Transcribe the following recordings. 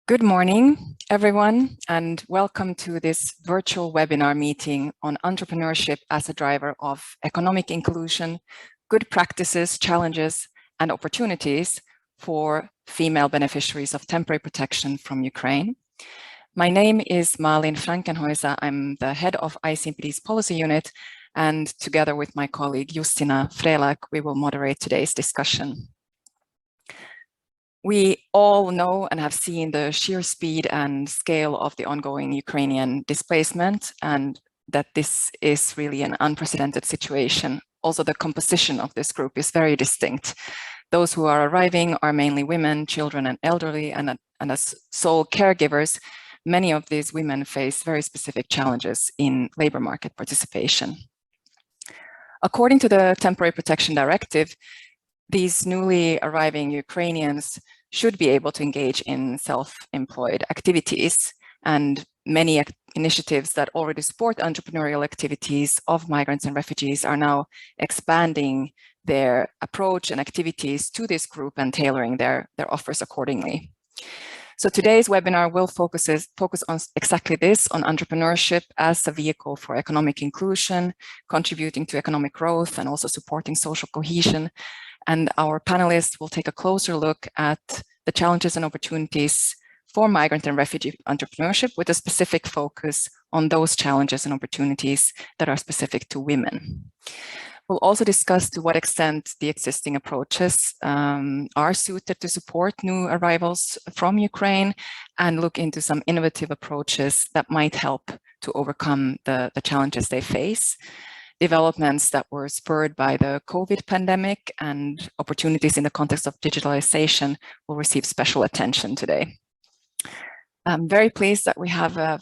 Good morning, everyone, and welcome to this virtual webinar meeting on entrepreneurship as a driver of economic inclusion, good practices, challenges, and opportunities for female beneficiaries of temporary protection from Ukraine. My name is Malin Frankenhäuser. I'm the head of ICMPD's policy unit, and together with my colleague Justina Frelak, we will moderate today's discussion. We all know and have seen the sheer speed and scale of the ongoing Ukrainian displacement, and that this is really an unprecedented situation. Also, the composition of this group is very distinct. Those who are arriving are mainly women, children, and elderly, and as sole caregivers, many of these women face very specific challenges in labor market participation. According to the Temporary Protection Directive, these newly arriving Ukrainians should be able to engage in self-employed activities, and many initiatives that already support entrepreneurial activities of migrants and refugees are now expanding their approach and activities to this group and tailoring their offers accordingly. So today's webinar will focus on exactly this, on entrepreneurship as a vehicle for economic inclusion, contributing to economic growth and also supporting social cohesion. And our panelists will take a closer look at the challenges and opportunities for migrant and refugee entrepreneurship, with a specific focus on those challenges and opportunities that are specific to women. We'll also discuss to what extent the existing approaches are suited to support new arrivals from Ukraine, and look into some innovative approaches that might help to overcome the challenges they face. Developments that were spurred by the COVID pandemic and opportunities in the context of digitalization will receive special attention today. I'm very pleased that we have a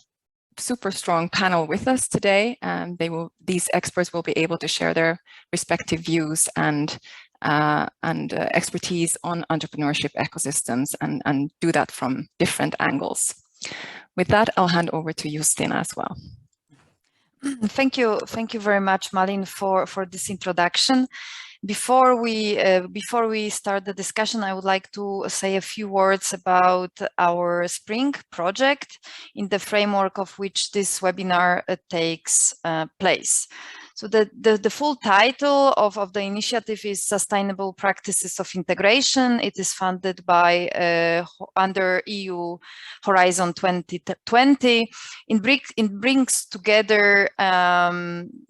super strong panel with us today, and these experts will be able to share their respective views and expertise on entrepreneurship ecosystems and do that from different angles. With that, I'll hand over to Justina as well. Thank you very much, Malin, for this introduction. Before we start the discussion, I would like to say a few words about our Spring project, in the framework of which this webinar takes place. So the full title of the initiative is Sustainable Practices of Integration. It is funded by under EU Horizon 2020. It brings together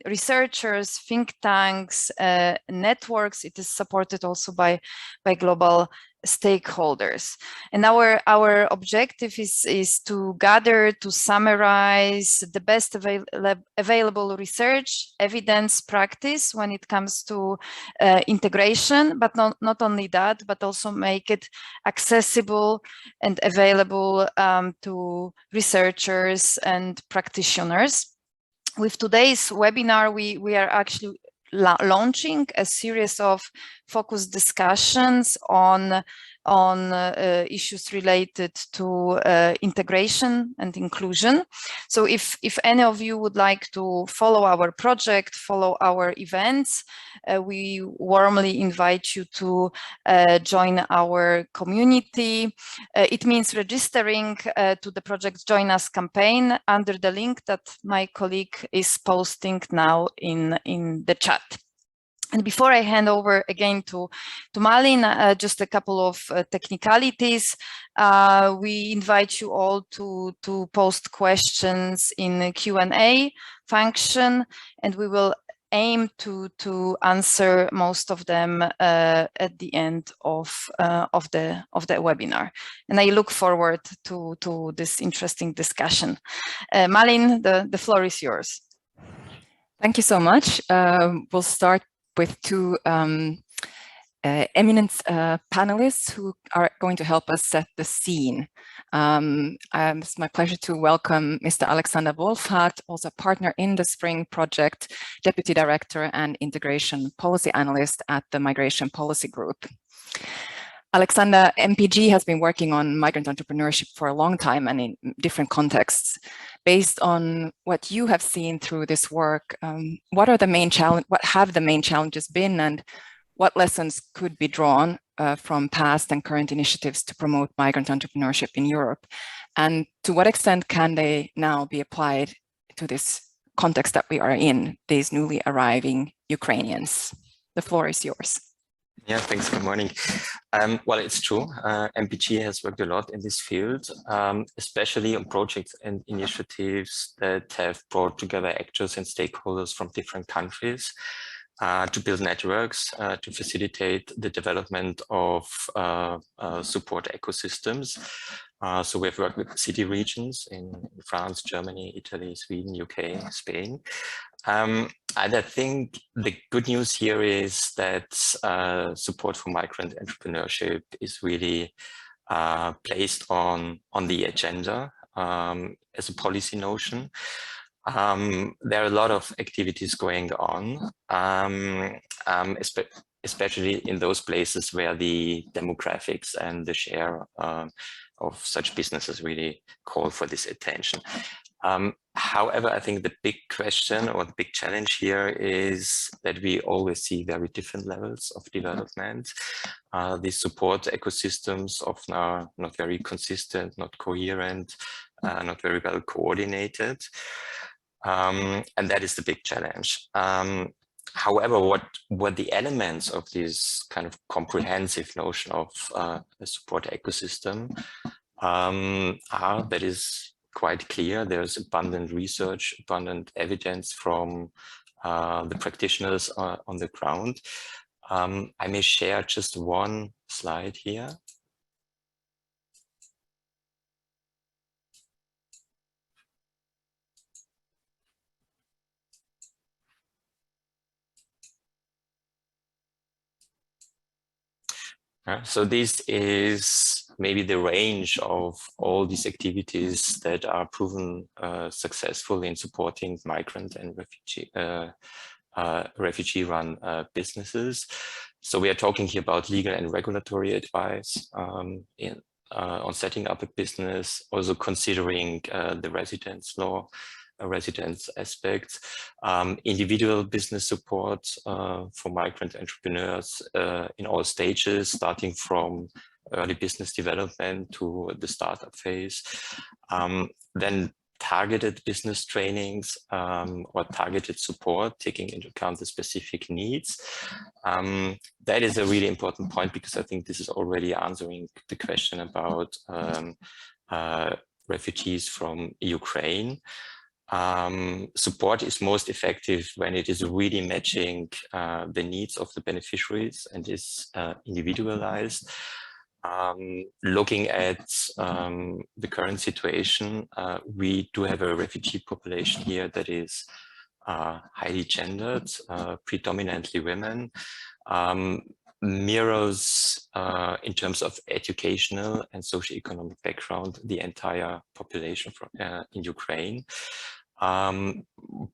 researchers, think tanks, networks. It is supported also by global stakeholders, and our objective is to gather, to summarize the best available research, evidence, practice when it comes to integration, but not only that, but also make it accessible and available to researchers and practitioners. With today's webinar, we are actually launching a series of focused discussions on issues related to integration and inclusion. So if any of you would like to follow our project, follow our events, we warmly invite you to join our community. It means registering to the Project Join Us campaign under the link that my colleague is posting now in the chat. And before I hand over again to Malin, just a couple of technicalities. We invite you all to post questions in the Q&A function, and we will aim to answer most of them at the end of the webinar. And I look forward to this interesting discussion. Malin, the floor is yours. Thank you so much. We'll start with two eminent panelists who are going to help us set the scene. It's my pleasure to welcome Mr. Alexander Wolffhardt, also a partner in the Spring project, Deputy Director and Integration Policy Analyst at the Migration Policy Group. Alexander, MPG has been working on migrant entrepreneurship for a long time and in different contexts. Based on what you have seen through this work, what have the main challenges been, and what lessons could be drawn from past and current initiatives to promote migrant entrepreneurship in Europe? And to what extent can they now be applied to this context that we are in, these newly arriving Ukrainians? The floor is yours. Yeah, thanks. Good morning. Well, it's true. MPG has worked a lot in this field, especially on projects and initiatives that have brought together actors and stakeholders from different countries to build networks, to facilitate the development of support ecosystems. So we've worked with city regions in France, Germany, Italy, Sweden, UK, Spain. And I think the good news here is that support for migrant entrepreneurship is really placed on the agenda as a policy notion. There are a lot of activities going on, especially in those places where the demographics and the share of such businesses really call for this attention. However, I think the big question or the big challenge here is that we always see very different levels of development. These support ecosystems often are not very consistent, not coherent, not very well coordinated. And that is the big challenge. However, what the elements of this kind of comprehensive notion of a support ecosystem are, that is quite clear. There's abundant research, abundant evidence from the practitioners on the ground. I may share just one slide here. So this is maybe the range of all these activities that are proven successful in supporting migrant and refugee-run businesses. So we are talking here about legal and regulatory advice on setting up a business, also considering the residence law, residence aspects, individual business support for migrant entrepreneurs in all stages, starting from early business development to the startup phase, then targeted business trainings or targeted support, taking into account the specific needs. That is a really important point, because I think this is already answering the question about refugees from Ukraine. Support is most effective when it is really matching the needs of the beneficiaries and is individualized. Looking at the current situation, we do have a refugee population here that is highly gendered, predominantly women, mirrors in terms of educational and socioeconomic background the entire population from, in Ukraine.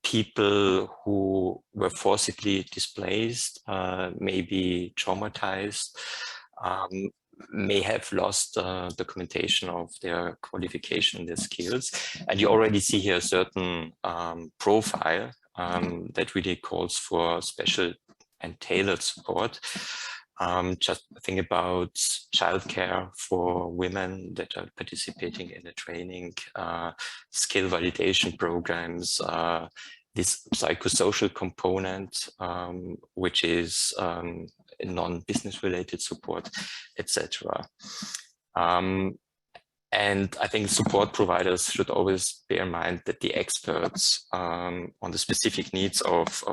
People who were forcibly displaced, may be traumatized, may have lost documentation of their qualification, their skills. And you already see here a certain profile that really calls for special and tailored support. Just think about childcare for women that are participating in the training, skill validation programs, this psychosocial component, which is non-business related support, etc. And I think support providers should always bear in mind that the experts on the specific needs of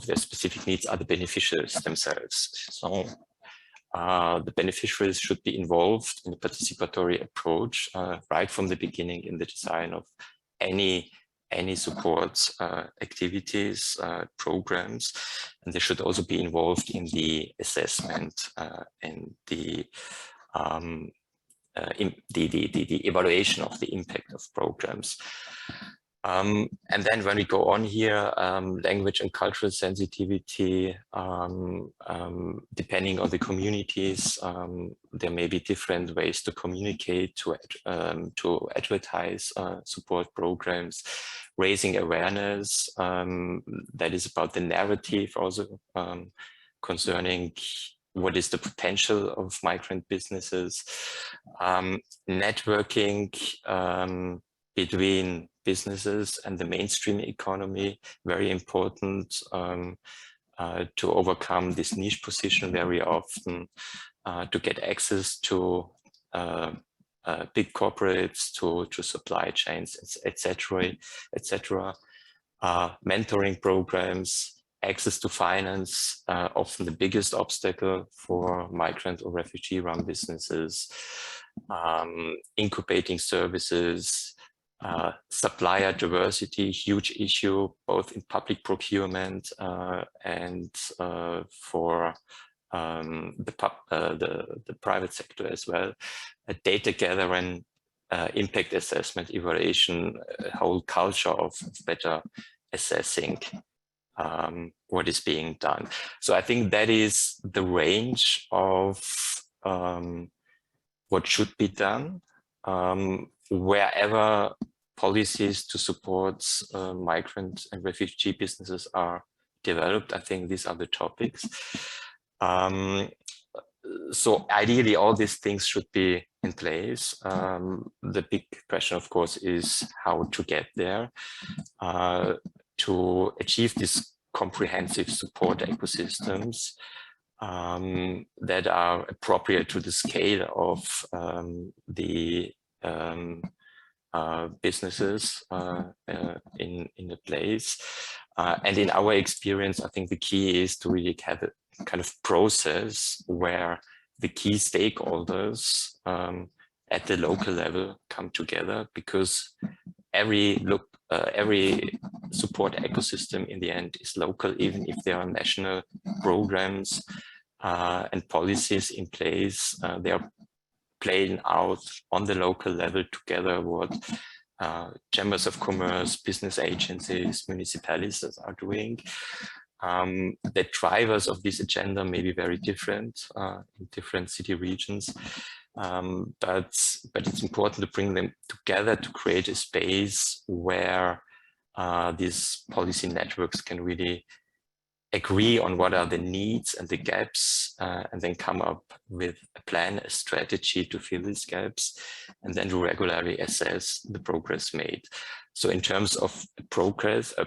their specific needs are the beneficiaries themselves. So the beneficiaries should be involved in the participatory approach right from the beginning in the design of any support activities, programs, and they should also be involved in the assessment and the evaluation of the impact of programs. And then when we go on here, language and cultural sensitivity, depending on the communities, there may be different ways to communicate, to advertise support programs, raising awareness, that is about the narrative also concerning what is the potential of migrant businesses, networking between businesses and the mainstream economy, very important to overcome this niche position very often, to get access to big corporates, to supply chains, etc., etc. Mentoring programs, access to finance, often the biggest obstacle for migrant or refugee-run businesses, incubating services, supplier diversity, huge issue, both in public procurement and for the private sector as well. Data gathering, impact assessment, evaluation, a whole culture of better assessing what is being done. So I think that is the range of what should be done. Wherever policies to support migrant and refugee businesses are developed, I think these are the topics. So ideally, all these things should be in place. The big question, of course, is how to get there to achieve these comprehensive support ecosystems that are appropriate to the scale of the businesses in a place. And in our experience, I think the key is to really have a kind of process where the key stakeholders at the local level come together, because every support ecosystem in the end is local, even if there are national programs and policies in place. They are playing out on the local level together what chambers of commerce, business agencies, municipalities are doing. The drivers of this agenda may be very different in different city regions, but it's important to bring them together to create a space where these policy networks can really agree on what are the needs and the gaps, and then come up with a plan, a strategy to fill these gaps, and then to regularly assess the progress made. So in terms of progress, a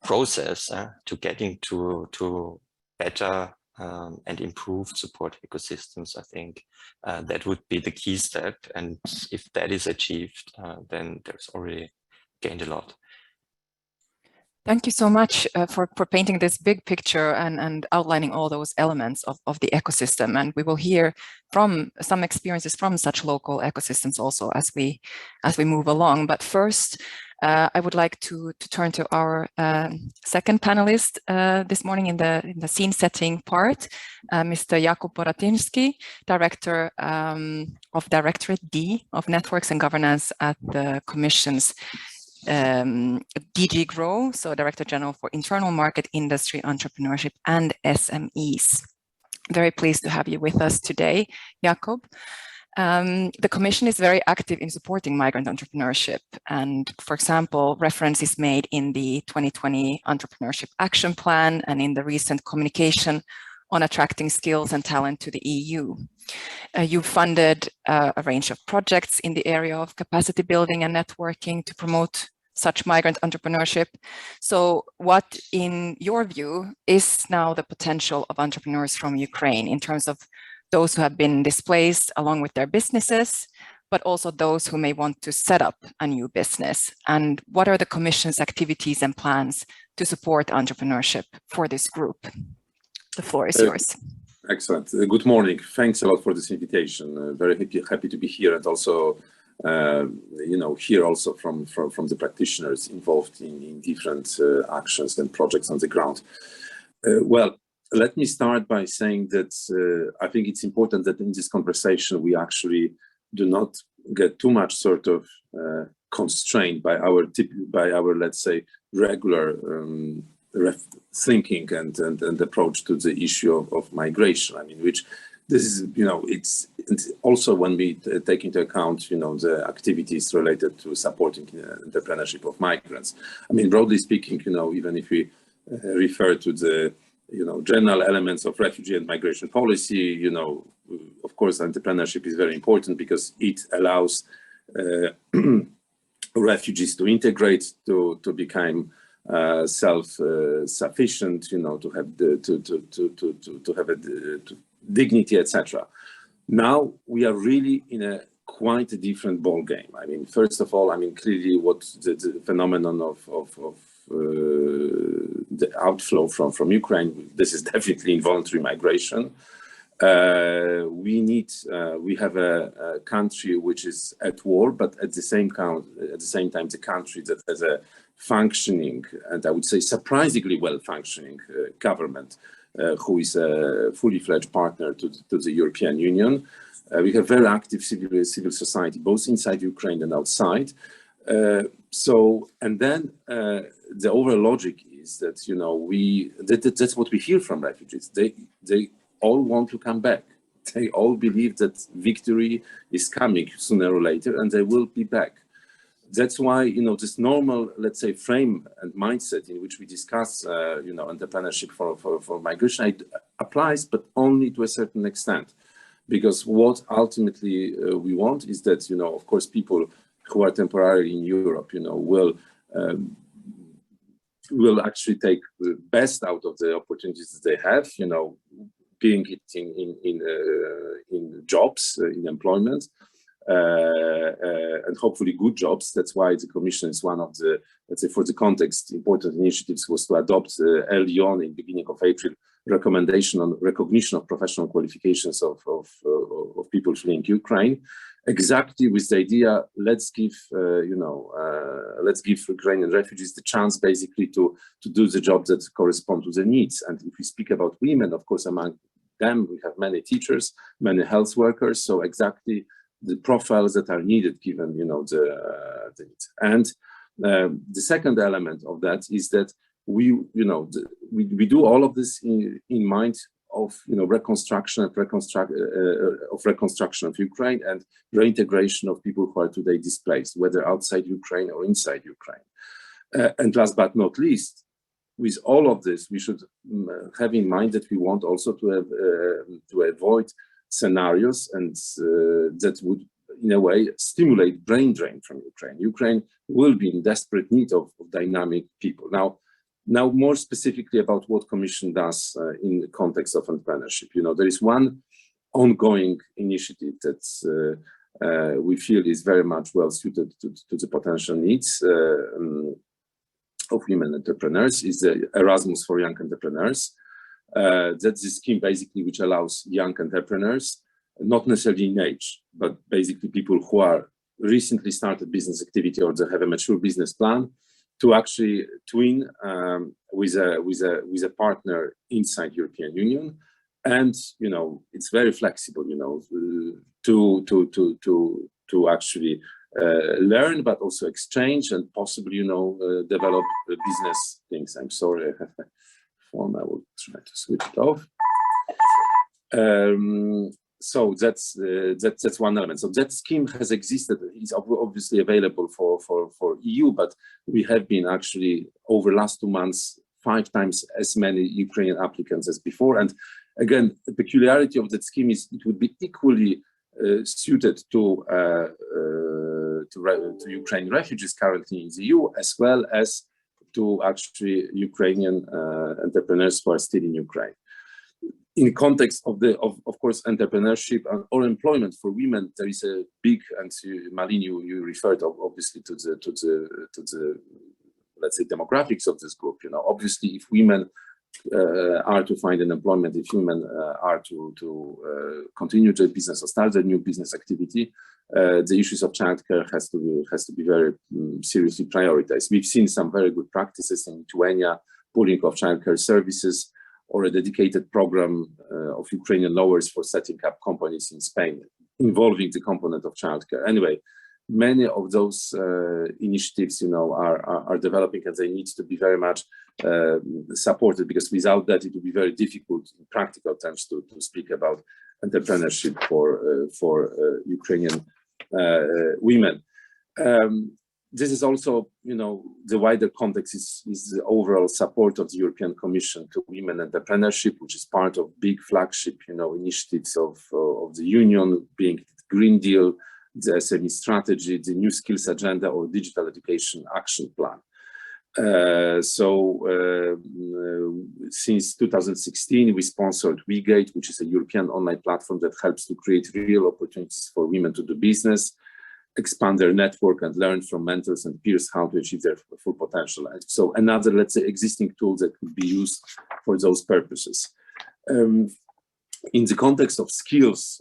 process to getting to better and improved support ecosystems, I think that would be the key step. And if that is achieved, then there's already gained a lot. Thank you so much for painting this big picture and outlining all those elements of the ecosystem. And we will hear from some experiences from such local ecosystems also as we move along. But first, I would like to turn to our second panelist this morning in the scene setting part, Mr. Jakub Boratyński, Director of Directorate D of Networks and Governance at the Commission's DG GROW, so Director General for Internal Market, Industry, Entrepreneurship and SMEs. Very pleased to have you with us today, Jakub. The Commission is very active in supporting migrant entrepreneurship, and for example, reference is made in the 2020 Entrepreneurship Action Plan and in the recent communication on attracting skills and talent to the EU. You've funded a range of projects in the area of capacity building and networking to promote such migrant entrepreneurship. So what, in your view, is now the potential of entrepreneurs from Ukraine in terms of those who have been displaced along with their businesses, but also those who may want to set up a new business? And what are the Commission's activities and plans to support entrepreneurship for this group? The floor is yours. Excellent. Good morning. Thanks a lot for this invitation. Very happy to be here, and also, hear also from the practitioners involved in different actions and projects on the ground. Well, let me start by saying that I think it's important that in this conversation we actually do not get too much sort of constrained by our let's say regular thinking and approach to the issue of migration. I mean, which this is, you know, it's also when we take into account, you know, the activities related to supporting entrepreneurship of migrants. I mean, broadly speaking, you know, even if we refer to the, you know, general elements of refugee and migration policy, you know, of course, entrepreneurship is very important because it allows refugees to integrate, to become self-sufficient, you know, to have dignity, etc. Now we are really in a quite a different ball game. I mean, first of all, I mean, clearly what the phenomenon of the outflow from Ukraine, this is definitely involuntary migration. We have a country which is at war, but at the same time, the country that has a functioning, and I would say surprisingly well-functioning government, who is a fully fledged partner to the European Union. We have very active civil society, both inside Ukraine and outside. And then the overall logic is that, you know, that's what we hear from refugees. They all want to come back. They all believe that victory is coming sooner or later, and they will be back. That's why, you know, this normal, let's say, frame and mindset in which we discuss, you know, entrepreneurship for migration applies, but only to a certain extent. Because what ultimately we want is that, you know, of course, people who are temporarily in Europe, you know, will actually take the best out of the opportunities that they have, you know, being it in jobs, in employment, and hopefully good jobs. That's why the Commission is one of the, let's say, for the context, important initiatives was to adopt early on in the beginning of April recommendation on recognition of professional qualifications of people fleeing Ukraine, exactly with the idea, let's give Ukrainian refugees the chance basically to do the jobs that correspond to their needs. And if we speak about women, of course, among them, we have many teachers, many health workers, so exactly the profiles that are needed given, you know, the needs. And the second element of that is that we do all of this in mind of, you know, reconstruction of Ukraine and reintegration of people who are today displaced, whether outside Ukraine or inside Ukraine. And last but not least, with all of this, we should have in mind that we want also to avoid scenarios and that would, in a way, stimulate brain drain from Ukraine. Ukraine will be in desperate need of dynamic people. Now, more specifically about what Commission does in the context of entrepreneurship. You know, there is one ongoing initiative that we feel is very much well suited to the potential needs of women entrepreneurs, is the Erasmus for Young Entrepreneurs. That's the scheme basically which allows young entrepreneurs, not necessarily in age, but basically people who are recently started business activity or they have a mature business plan, to actually twin with a partner inside European Union, and, you know, it's very flexible, you know, to actually learn, but also exchange and possibly, you know, develop business things. I'm sorry, I have a form. I will try to switch it off. So that's one element. So that scheme has existed. It's obviously available for EU, but we have been actually over the last 2 months 5 times as many Ukrainian applicants as before. And again, the peculiarity of that scheme is it would be equally suited to Ukrainian refugees currently in the EU, as well as to actually Ukrainian entrepreneurs who are still in Ukraine. In the context of course, entrepreneurship or employment for women, there is a big, and Malin, you referred obviously to the let's say demographics of this group. You know, obviously, if women are to find an employment, if women are to continue their business or start a new business activity, the issues of childcare has to be very seriously prioritized. We've seen some very good practices in Lithuania, pooling of childcare services, or a dedicated program of Ukrainian lawyers for setting up companies in Spain. involving the component of childcare. Anyway, many of those initiatives, are developing, and they need to be very much supported, because without that, it would be very difficult in practical terms to speak about entrepreneurship for Ukrainian women. This is also, the wider context is the overall support of the European Commission to women entrepreneurship, which is part of big flagship, initiatives of the Union, being the Green Deal, the SME strategy, the New Skills Agenda, or Digital Education Action Plan. Since 2016, we sponsored WeGate, which is a European online platform that helps to create real opportunities for women to do business, expand their network, and learn from mentors and peers how to achieve their full potential. And so another, let's say, existing tool that could be used for those purposes. In the context of skills,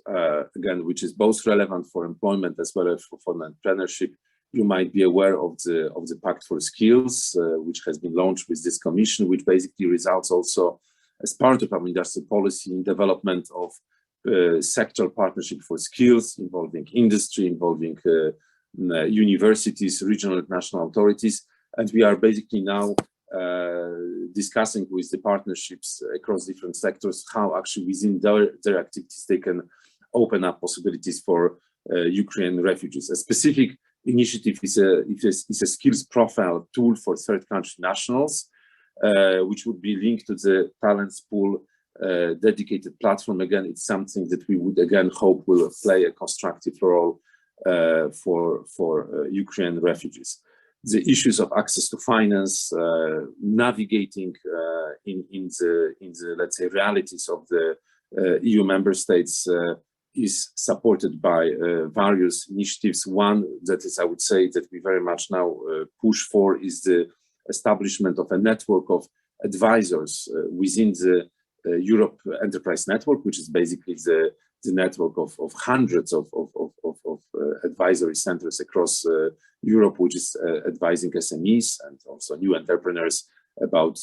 again, which is both relevant for employment as well as for entrepreneurship, you might be aware of the Pact for Skills, which has been launched with this commission, which basically results also as part of our industrial policy in development of sectoral partnership for skills, involving industry, involving universities, regional and national authorities. And we are basically now discussing with the partnerships across different sectors how actually within their activities they can open up possibilities for Ukrainian refugees. A specific initiative is a skills profile tool for third country nationals, which would be linked to the talents pool dedicated platform. Again, it's something that we would again hope will play a constructive role for Ukrainian refugees. The issues of access to finance, navigating in the let's say realities of the EU member states is supported by various initiatives. One that is, I would say, that we very much now push for is the establishment of a network of advisors within the Europe Enterprise Network, which is basically the network of hundreds of advisory centers across Europe, which is advising SMEs and also new entrepreneurs about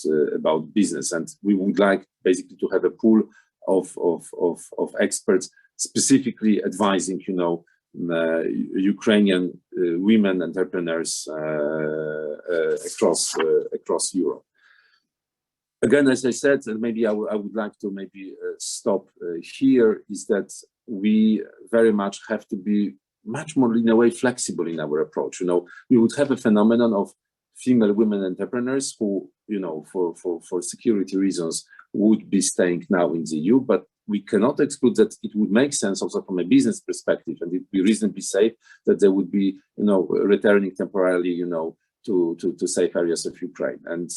business. And we would like basically to have a pool of experts specifically advising, Ukrainian women entrepreneurs across Europe. Again, as I said, and maybe I would like to stop here, is that we very much have to be much more, in a way, flexible in our approach. We would have a phenomenon of female women entrepreneurs who, for security reasons, would be staying now in the EU, but we cannot exclude that it would make sense also from a business perspective, and it would be reasonably safe that they would be, returning temporarily, to safe areas of Ukraine. And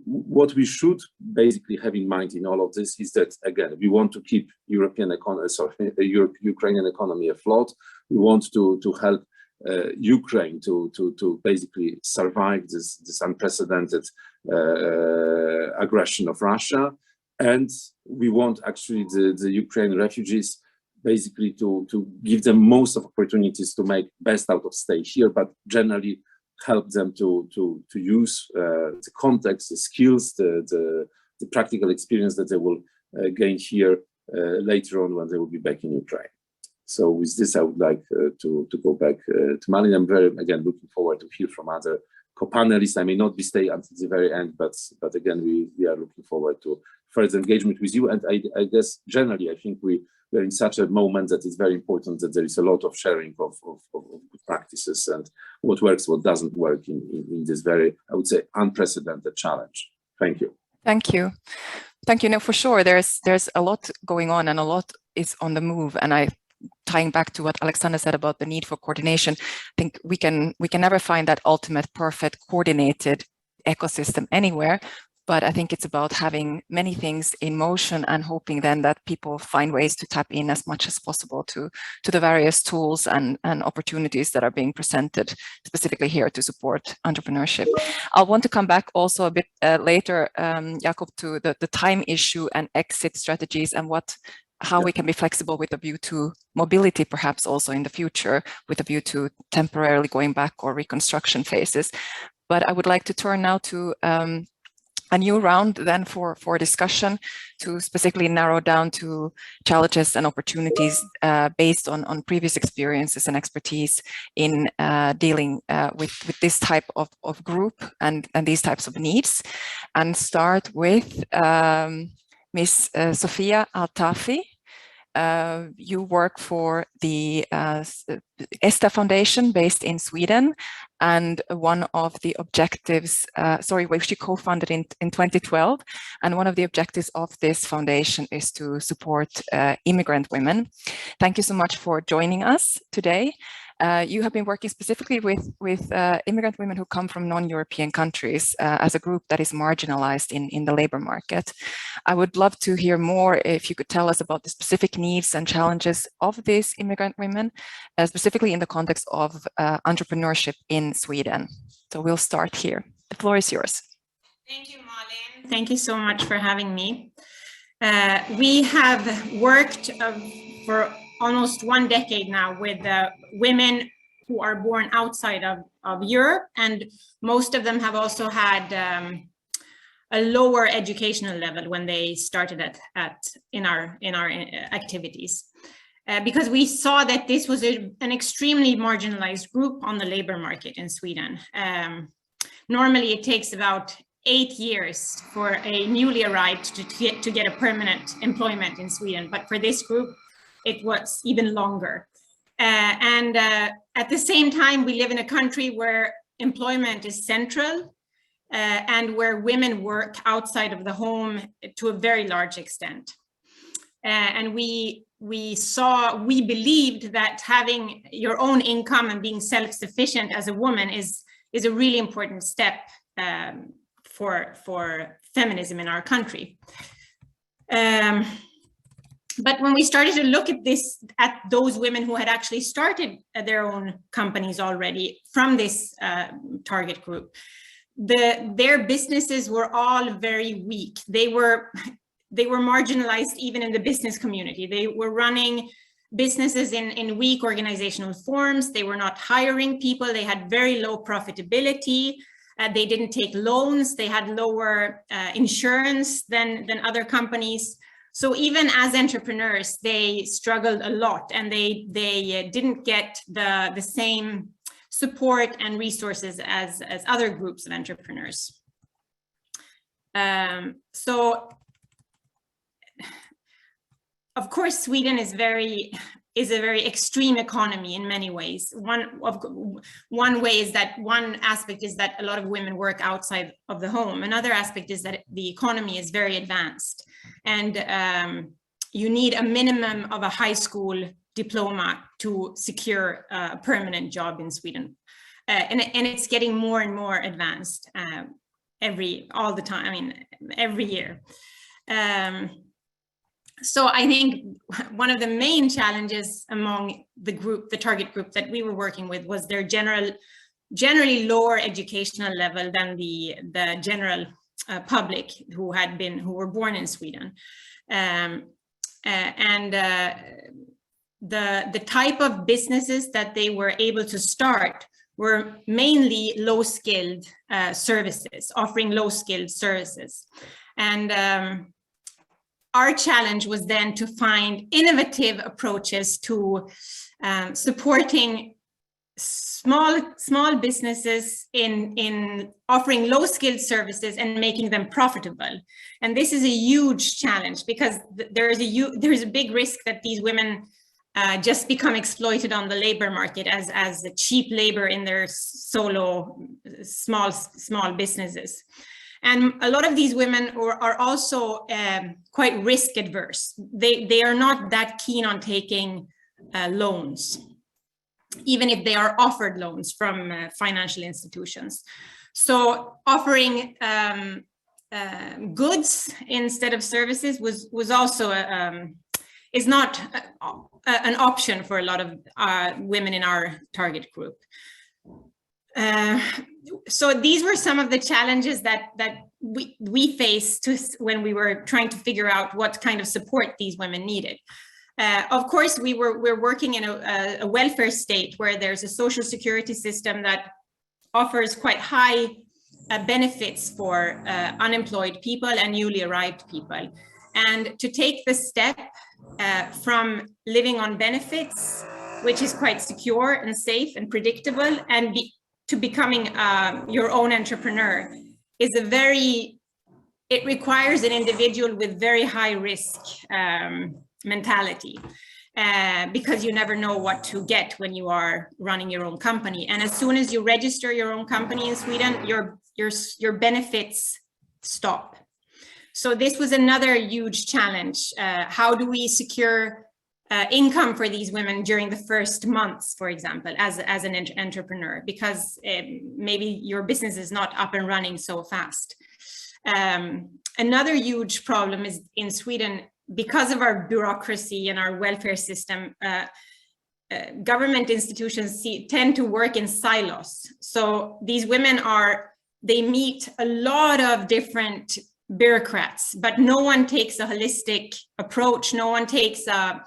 what we should basically have in mind in all of this is that, again, we want to keep Ukrainian economy afloat. We want to help Ukraine to basically survive this unprecedented aggression of Russia. And we want actually the Ukrainian refugees basically to give them most of opportunities to make best out of stay here, but generally help them to use the context, the skills, the practical experience that they will gain here later on when they will be back in Ukraine. So with this, I would like to go back to Malin. I'm very, again, looking forward to hear from other co-panelists. I may not be staying until the very end, but again, we are looking forward to further engagement with you. And I guess generally, I think we're in such a moment that it's very important that there is a lot of sharing of good practices and what works, what doesn't work in this very, I would say, unprecedented challenge. Thank you. Thank you. Thank you. No, for sure, there's a lot going on and a lot is on the move. And tying back to what Alexander said about the need for coordination, I think we can never find that ultimate, perfect, coordinated ecosystem anywhere. But I think it's about having many things in motion and hoping then that people find ways to tap in as much as possible to the various tools and opportunities that are being presented specifically here to support entrepreneurship. I'll want to come back also a bit later, Jakub, to the time issue and exit strategies and how we can be flexible with a view to mobility, perhaps also in the future, with a view to temporarily going back or reconstruction phases. But I would like to turn now to a new round then for discussion to specifically narrow down to challenges and opportunities based on previous experiences and expertise in dealing with this type of group and these types of needs. And start with Miss Sofia Altafi. You work for the Ester Foundation based in Sweden, and one of the objectives, which she co-founded in 2012, and one of the objectives of this foundation is to support immigrant women. Thank you so much for joining us today. You have been working specifically with immigrant women who come from non-European countries as a group that is marginalized in the labor market. I would love to hear more if you could tell us about the specific needs and challenges of these immigrant women, specifically in the context of entrepreneurship in Sweden. So we'll start here. The floor is yours. Thank you, Malin. Thank you so much for having me. We have worked for almost 1 decade now with women who are born outside of Europe, and most of them have also had a lower educational level when they started in our activities, because we saw that this was an extremely marginalized group on the labor market in Sweden. Normally, it takes about 8 years for a newly arrived to get a permanent employment in Sweden, but for this group, it was even longer. At the same time, we live in a country where employment is central and where women work outside of the home to a very large extent. And we believed that having your own income and being self-sufficient as a woman is a really important step for feminism in our country. But when we started to look at those women who had actually started their own companies already from this target group, their businesses were all very weak. They were marginalized even in the business community. They were running businesses in weak organizational forms. They were not hiring people. They had very low profitability. They didn't take loans. They had lower insurance than other companies. So even as entrepreneurs, they struggled a lot, and they didn't get the same support and resources as other groups of entrepreneurs. So of course, Sweden is a very extreme economy in many ways. One aspect is that a lot of women work outside of the home. Another aspect is that the economy is very advanced, and you need a minimum of a high school diploma to secure a permanent job in Sweden, and it's getting more and more advanced all the time. I mean, every year. So I think one of the main challenges among the target group that we were working with was their generally lower educational level than the general public who were born in Sweden. The type of businesses that they were able to start were mainly low-skilled services, offering low-skilled services. And our challenge was then to find innovative approaches to supporting small businesses in offering low-skilled services and making them profitable. And this is a huge challenge, because there is a big risk that these women just become exploited on the labor market as cheap labor in their solo small businesses. And a lot of these women are also quite risk adverse. They are not that keen on taking loans, even if they are offered loans from financial institutions. So offering goods instead of services was also is not an option for a lot of women in our target group. So these were some of the challenges that we faced when we were trying to figure out what kind of support these women needed. Of course, we're working in a welfare state where there's a social security system that offers quite high benefits for unemployed people and newly arrived people. And to take the step from living on benefits, which is quite secure and safe and predictable, and to becoming your own entrepreneur is it requires an individual with very high risk mentality. Because you never know what to get when you are running your own company. And as soon as you register your own company in Sweden, your benefits stop. So this was another huge challenge. How do we secure income for these women during the first months, for example, as an entrepreneur, because maybe your business is not up and running so fast. Another huge problem is in Sweden, because of our bureaucracy and our welfare system, government institutions tend to work in silos. So these women they meet a lot of different bureaucrats, but no one takes a holistic approach. No one takes a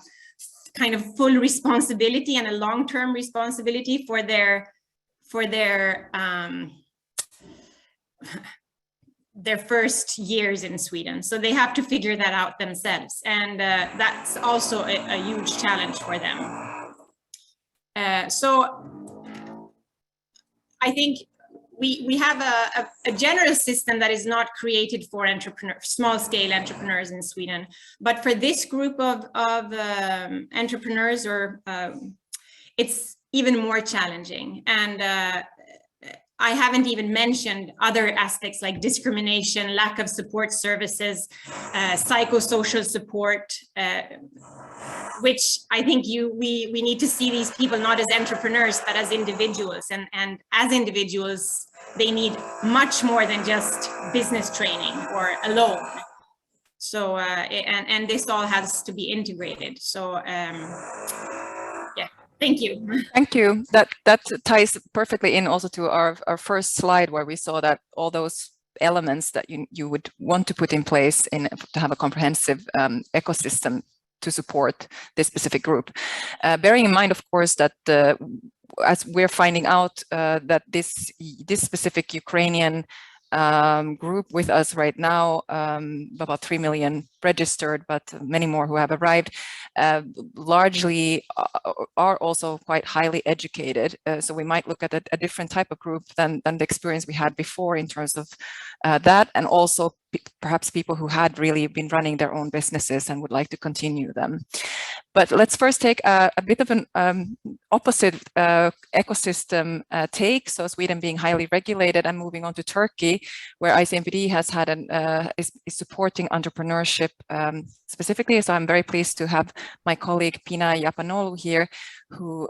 kind of full responsibility and a long-term responsibility for their first years in Sweden. So they have to figure that out themselves. And that's also a huge challenge for them. So I think we have a general system that is not created for small-scale entrepreneurs in Sweden. But for this group of entrepreneurs, it's even more challenging. And I haven't even mentioned other aspects like discrimination, lack of support services, psychosocial support, which I think we need to see these people not as entrepreneurs, but as individuals. And as individuals, they need much more than just business training or a loan. So, and this all has to be integrated. So, yeah. Thank you. Thank you. That ties perfectly in also to our first slide, where we saw that all those elements that you would want to put in place to have a comprehensive ecosystem to support this specific group. Bearing in mind, of course, that as we're finding out that this specific Ukrainian group with us right now, about 3 million registered, but many more who have arrived, largely are also quite highly educated. So we might look at a different type of group than the experience we had before in terms of that, and also perhaps people who had really been running their own businesses and would like to continue them. But let's first take a bit of an opposite ecosystem take. So Sweden being highly regulated, and moving on to Turkey, where ICMPD has had is supporting entrepreneurship specifically. So I'm very pleased to have my colleague Pinar Yapanoglu here, who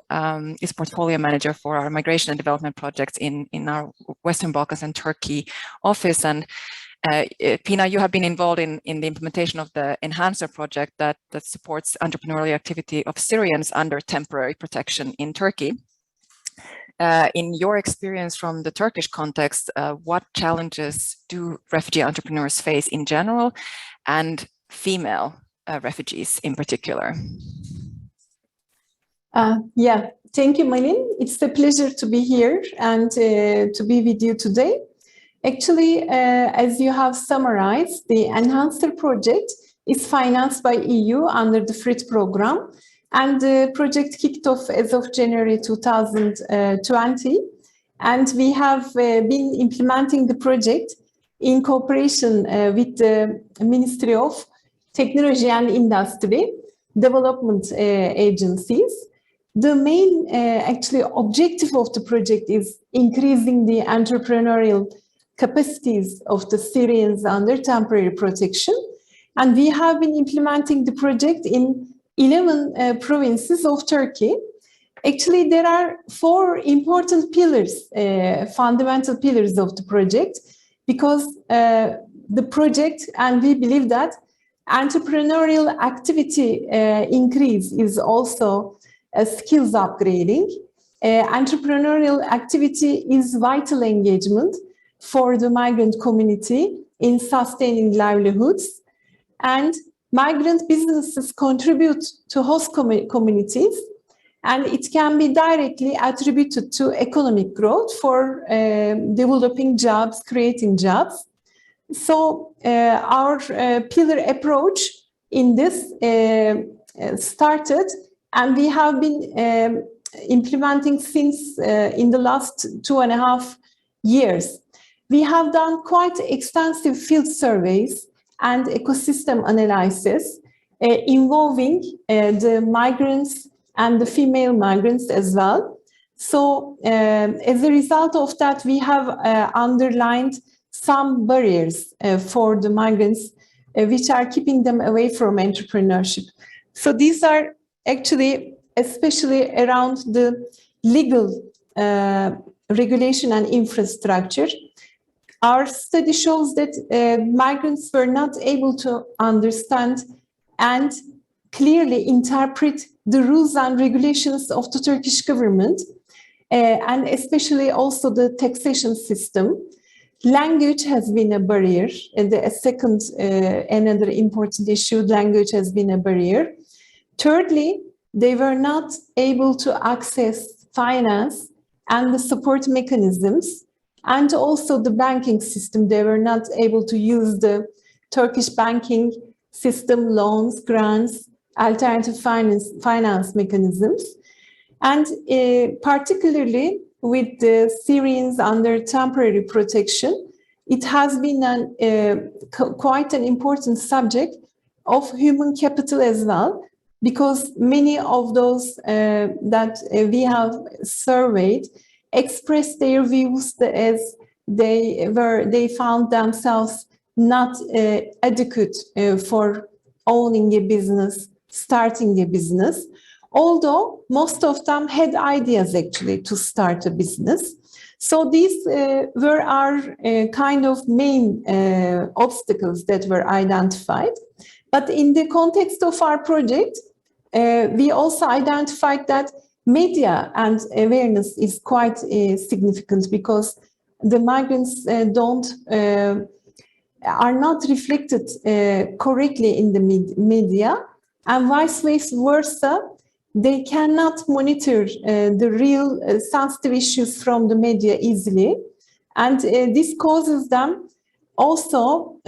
is portfolio manager for our migration and development projects in our Western Balkans and Turkey office. And Pinar, you have been involved in the implementation of the Enhancer project that supports entrepreneurial activity of Syrians under temporary protection in Turkey. In your experience from the Turkish context, what challenges do refugee entrepreneurs face in general, and female refugees in particular? Yeah, thank you, Malin. It's a pleasure to be here and to be with you today. Actually, as you have summarized, the Enhancer project is financed by EU under the FRIT program, and the project kicked off as of January 2020. And we have been implementing the project in cooperation with the Ministry of Technology and Industry development agencies. The main actually objective of the project is increasing the entrepreneurial capacities of the Syrians under temporary protection. And we have been implementing the project in 11 provinces of Turkey. Actually, there are 4 important pillars, fundamental pillars of the project, because the project, and we believe that entrepreneurial activity increase is also a skills upgrading. Entrepreneurial activity is vital engagement for the migrant community in sustaining livelihoods, and migrant businesses contribute to host communities, and it can be directly attributed to economic growth for developing jobs, creating jobs. So our pillar approach in this started, and we have been implementing since in the last 2.5 years. We have done quite extensive field surveys and ecosystem analysis involving the migrants and the female migrants as well. So as a result of that, we have underlined some barriers for the migrants which are keeping them away from entrepreneurship. So these are actually especially around the legal regulation and infrastructure. Our study shows that migrants were not able to understand and clearly interpret the rules and regulations of the Turkish government, and especially also the taxation system. Language has been a barrier, and a second, another important issue, language has been a barrier. Thirdly, they were not able to access finance and the support mechanisms, and also the banking system. They were not able to use the Turkish banking system, loans, grants, alternative finance mechanisms. And particularly with the Syrians under temporary protection, it has been quite an important subject of human capital as well, because many of those that we have surveyed expressed their views as they found themselves not adequate for owning a business, starting a business, although most of them had ideas actually to start a business. So these were our kind of main obstacles that were identified. But in the context of our project, we also identified that media and awareness is quite significant, because the migrants are not reflected correctly in the media, and vice versa. They cannot monitor the real sensitive issues from the media easily, and this causes them also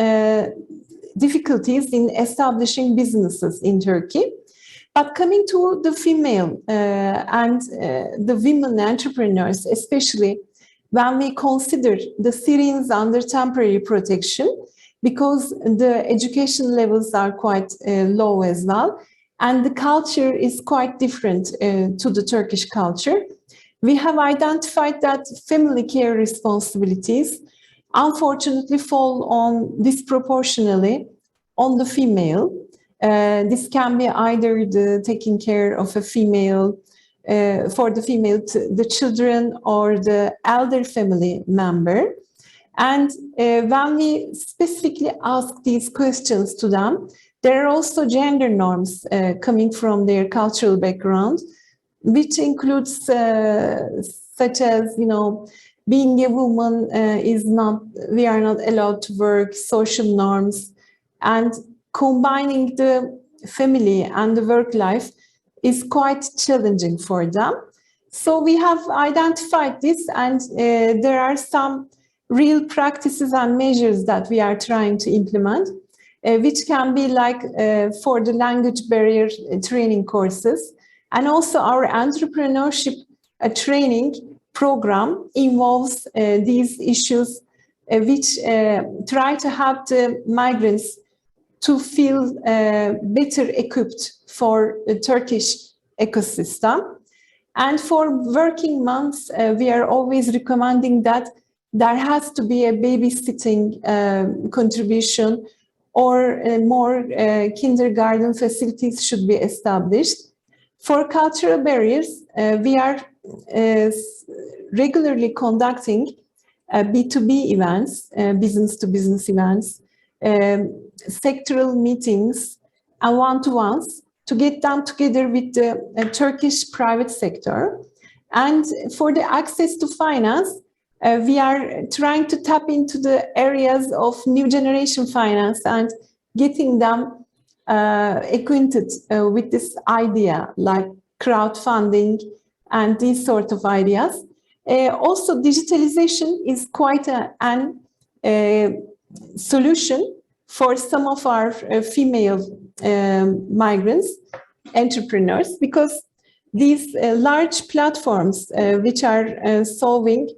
difficulties in establishing businesses in Turkey. But coming to the female and the women entrepreneurs, especially when we consider the Syrians under temporary protection, because the education levels are quite low as well, and the culture is quite different to the Turkish culture, we have identified that family care responsibilities unfortunately fall on disproportionately on the female. This can be either the taking care of a female, for the female, the children, or the elder family member. And when we specifically ask these questions to them, there are also gender norms coming from their cultural background, which includes such as, being a woman we are not allowed to work, social norms, and combining the family and the work life is quite challenging for them. So we have identified this, and there are some real practices and measures that we are trying to implement, which can be like for the language barrier training courses. And also our entrepreneurship training program involves these issues, which try to help the migrants to feel better equipped for the Turkish ecosystem. And for working moms, we are always recommending that there has to be a babysitting contribution, or more kindergarten facilities should be established. For cultural barriers, we are regularly conducting B2B events, business-to-business events, sectoral meetings, and one-to-ones to get them together with the Turkish private sector. And for the access to finance, we are trying to tap into the areas of new generation finance and getting them acquainted with this idea, like crowdfunding, and these sort of ideas. Also, digitalization is quite an solution for some of our female migrants, entrepreneurs, because these large platforms which are solving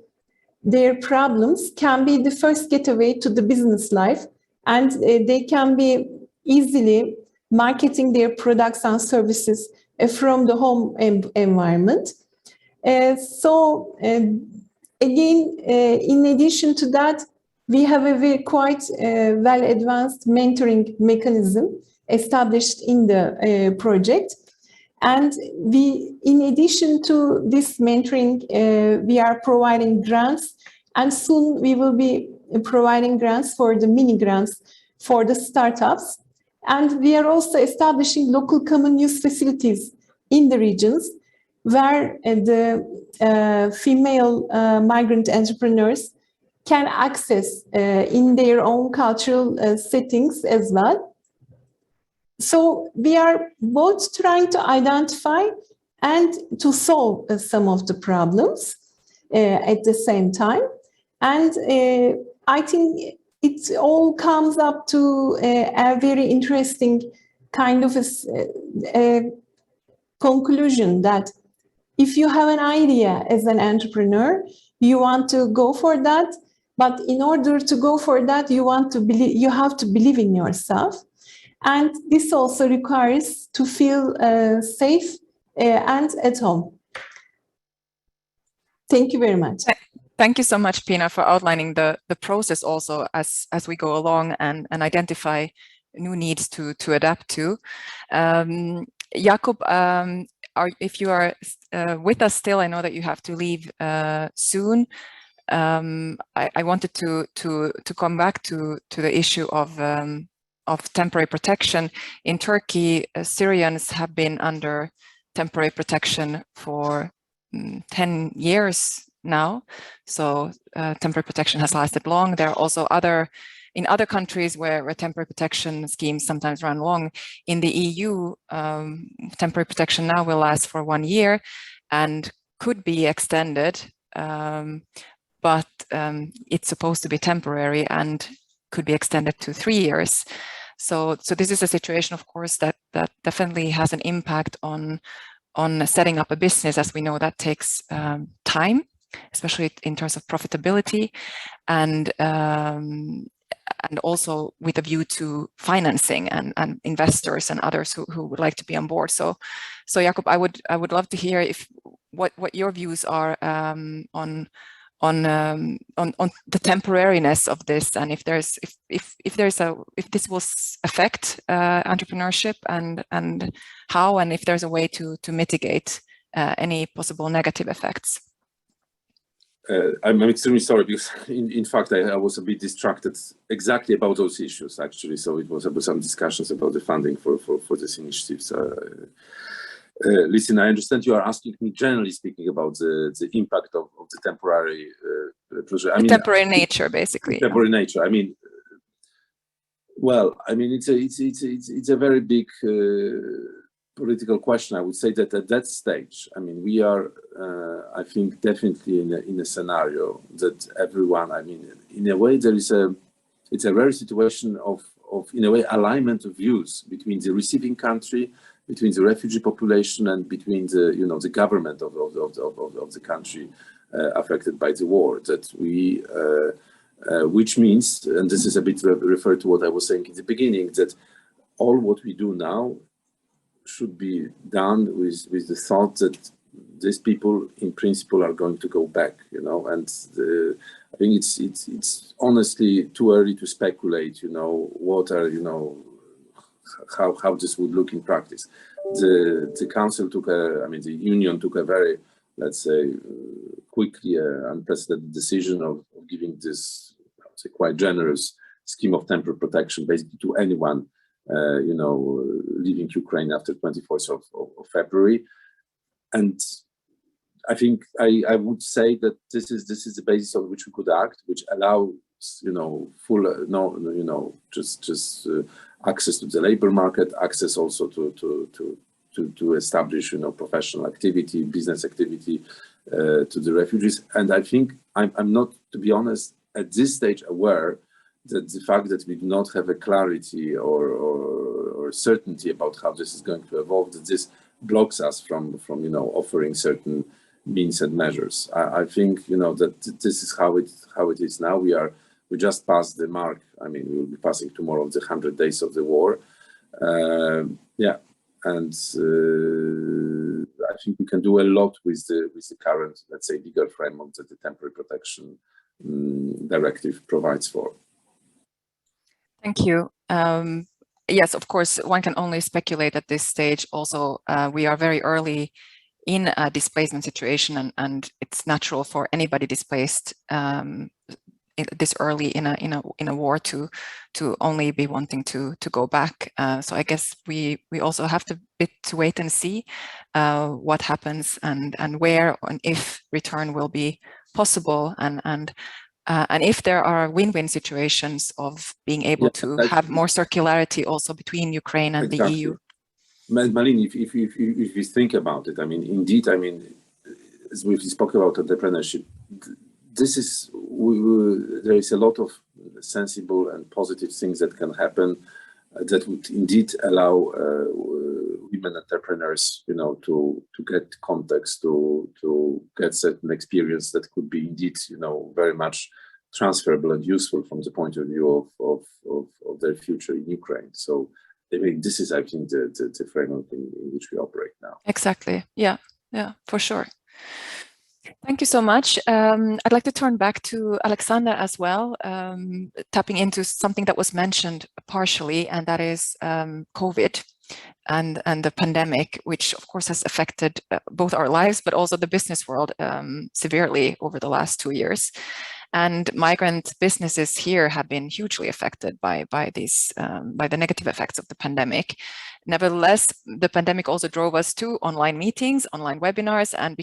their problems can be the first getaway to the business life, and they can be easily marketing their products and services from the home environment. Again, in addition to that, we have a very quite well-advanced mentoring mechanism established in the project. And we, in addition to this mentoring, we are providing grants, and soon we will be providing grants for the mini grants for the startups. And we are also establishing local common use facilities in the regions where the female migrant entrepreneurs can access in their own cultural settings as well. So we are both trying to identify and to solve some of the problems at the same time. And I think it all comes up to a very interesting kind of a conclusion that if you have an idea as an entrepreneur, you want to go for that. But in order to go for that, you have to believe in yourself. And this also requires to feel safe and at home. Thank you very much. Thank you so much, Pinar, for outlining the process also as we go along and identify new needs to adapt to. Jakub, if you are with us still, I know that you have to leave soon. I wanted to come back to the issue of temporary protection. In Turkey, Syrians have been under temporary protection for 10 years now. So temporary protection has lasted long. There are also in other countries where temporary protection schemes sometimes run long. In the EU, temporary protection now will last for 1 year and could be extended, but it's supposed to be temporary and could be extended to 3 years. So this is a situation, of course, that definitely has an impact on setting up a business, as we know that takes time, especially in terms of profitability, and also with a view to financing and investors and others who would like to be on board. So Jakub, I would love to hear what your views are on the temporariness of this, and if this will affect entrepreneurship and how, and if there's a way to mitigate any possible negative effects. I'm extremely sorry, because in fact I was a bit distracted exactly about those issues, actually. So it was about some discussions about the funding for this initiative. Listen, I understand you are asking me, generally speaking, about the impact of the temporary closure. Temporary nature, basically. Temporary nature. I mean, well, I mean, it's a very big political question. I would say that at that stage, I mean, we are, I think, definitely in a scenario that everyone, I mean, in a way, it's a rare situation of in a way alignment of views between the receiving country, between the refugee population, and between the the government of the country affected by the war. That we, which means, and this is a bit referred to what I was saying in the beginning, that all what we do now should be done with the thought that these people, in principle, are going to go back. And I think it's honestly too early to speculate. What are how this would look in practice. The council took the union took a very, let's say, quickly unprecedented decision of giving this, I would say, quite generous scheme of temporary protection basically to anyone, leaving Ukraine after 24th of February. And I think I would say that this is the basis on which we could act, which allows, full, just access to the labor market, access also to to establish, professional activity, business activity to the refugees. And I think I'm not, to be honest, at this stage aware that the fact that we do not have a clarity or certainty about how this is going to evolve, that this blocks us from offering certain means and measures. I think that this is how it is now. We just passed the mark. I mean, we'll be passing tomorrow the 100 days of the war. Yeah, and I think we can do a lot with the current, let's say, legal framework that the temporary protection directive provides for. Thank you. Yes, of course, one can only speculate at this stage. Also, we are very early in a displacement situation, and it's natural for anybody displaced this early in a war to only be wanting to go back. So I guess we also have to wait and see what happens and where and if return will be possible, and if there are win-win situations of being able to have more circularity also between Ukraine and the EU. Malin, if you think about it, I mean, indeed, I mean, as we spoke about entrepreneurship, this is there is a lot of sensible and positive things that can happen that would indeed allow women entrepreneurs, to get context, to get certain experience that could be indeed, very much transferable and useful from the point of view of their future in Ukraine. So I mean, this is, I think, the framework in which we operate now. Exactly. Yeah, for sure. Thank you so much. I'd like to turn back to Alexander as well, tapping into something that was mentioned partially, and that is COVID and the pandemic, which of course has affected both our lives, but also the business world severely over the last 2 years. And migrant businesses here have been hugely affected by the negative effects of the pandemic. Nevertheless, the pandemic also drove us to online meetings, online webinars, and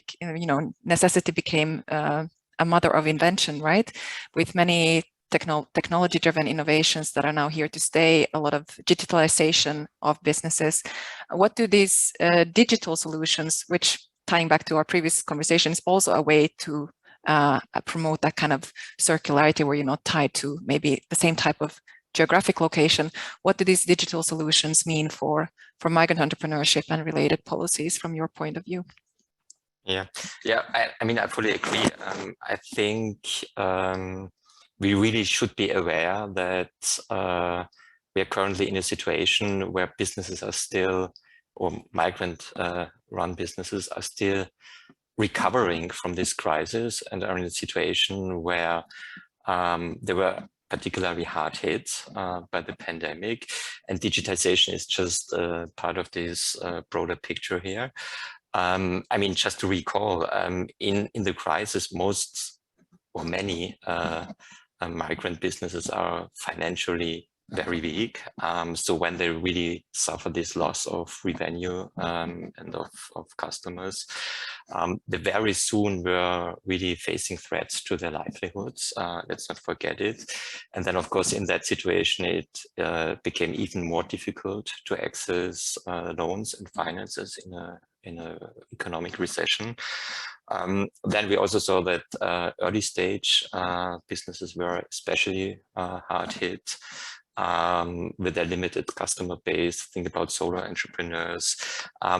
necessity became a mother of invention, right? With many technology-driven innovations that are now here to stay, a lot of digitalization of businesses. What do these digital solutions, which tying back to our previous conversation, is also a way to promote that kind of circularity where you're not tied to maybe the same type of geographic location. What do these digital solutions mean for migrant entrepreneurship and related policies from your point of view? Yeah. I mean, I fully agree. I think we really should be aware that we are currently in a situation where businesses are still, or migrant-run businesses are still recovering from this crisis and are in a situation where they were particularly hard hit by the pandemic, and digitization is just part of this broader picture here. I mean, just to recall, in the crisis, most or many migrant businesses are financially very weak. So when they really suffer this loss of revenue and of customers, they very soon were really facing threats to their livelihoods. Let's not forget it. And then, of course, in that situation, it became even more difficult to access loans and finances in a economic recession. Then we also saw that early stage businesses were especially hard hit with their limited customer base. Think about solo entrepreneurs.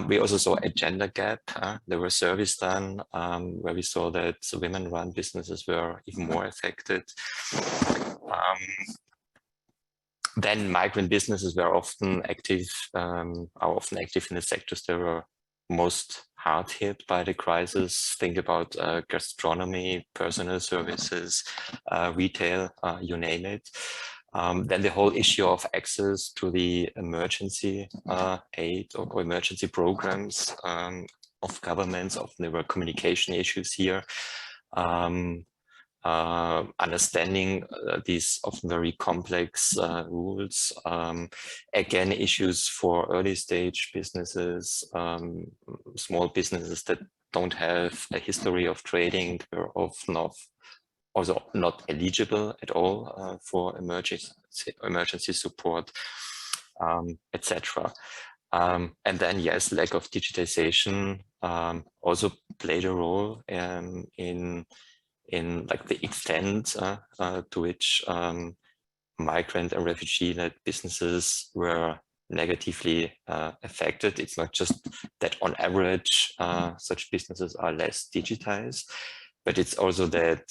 We also saw a gender gap. There were surveys done where we saw that women-run businesses were even more affected. Then migrant businesses were often active, are often active in the sectors that were most hard hit by the crisis. Think about gastronomy, personal services, retail, you name it. Then the whole issue of access to the emergency aid or emergency programs of governments. Often there were communication issues here. Understanding these often very complex rules. Again, issues for early stage businesses, small businesses that don't have a history of trading, are often also not eligible at all for emergency support, etc. And then, yes, lack of digitization also played a role in like the extent to which migrant and refugee-led businesses were negatively affected. It's not just that on average such businesses are less digitized, but it's also that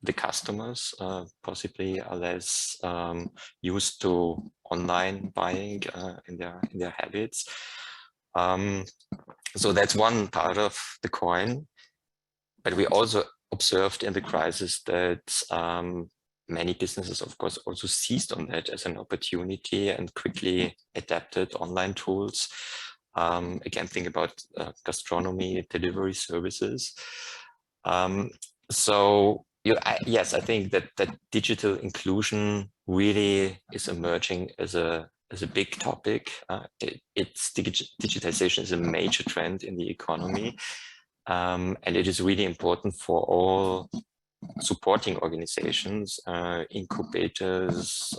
the customers possibly are less used to online buying in their habits. So that's one part of the coin. But we also observed in the crisis that many businesses, of course, also seized on that as an opportunity and quickly adapted online tools. Again, think about gastronomy, delivery services. So yes, I think that digital inclusion really is emerging as a big topic. Digitization is a major trend in the economy. And it is really important for all supporting organizations, incubators,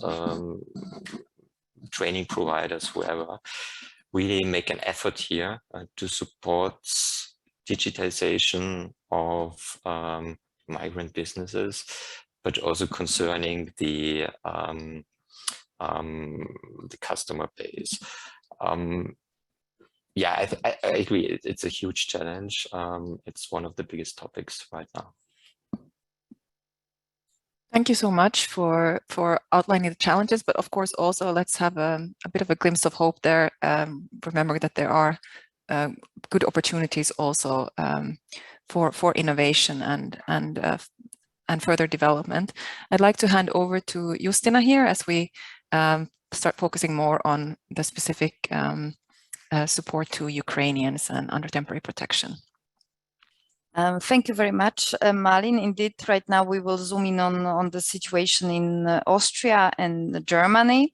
training providers, whoever, really make an effort here to support digitization of migrant businesses, but also concerning the customer base. Yeah, I agree. It's a huge challenge. It's one of the biggest topics right now. Thank you so much for outlining the challenges, but of course also let's have a bit of a glimpse of hope there. Remember that there are good opportunities also for innovation and further development. I'd like to hand over to Justina here as we start focusing more on the specific support to Ukrainians and under temporary protection. Thank you very much, Malin. Indeed, right now we will zoom in on the situation in Austria and Germany,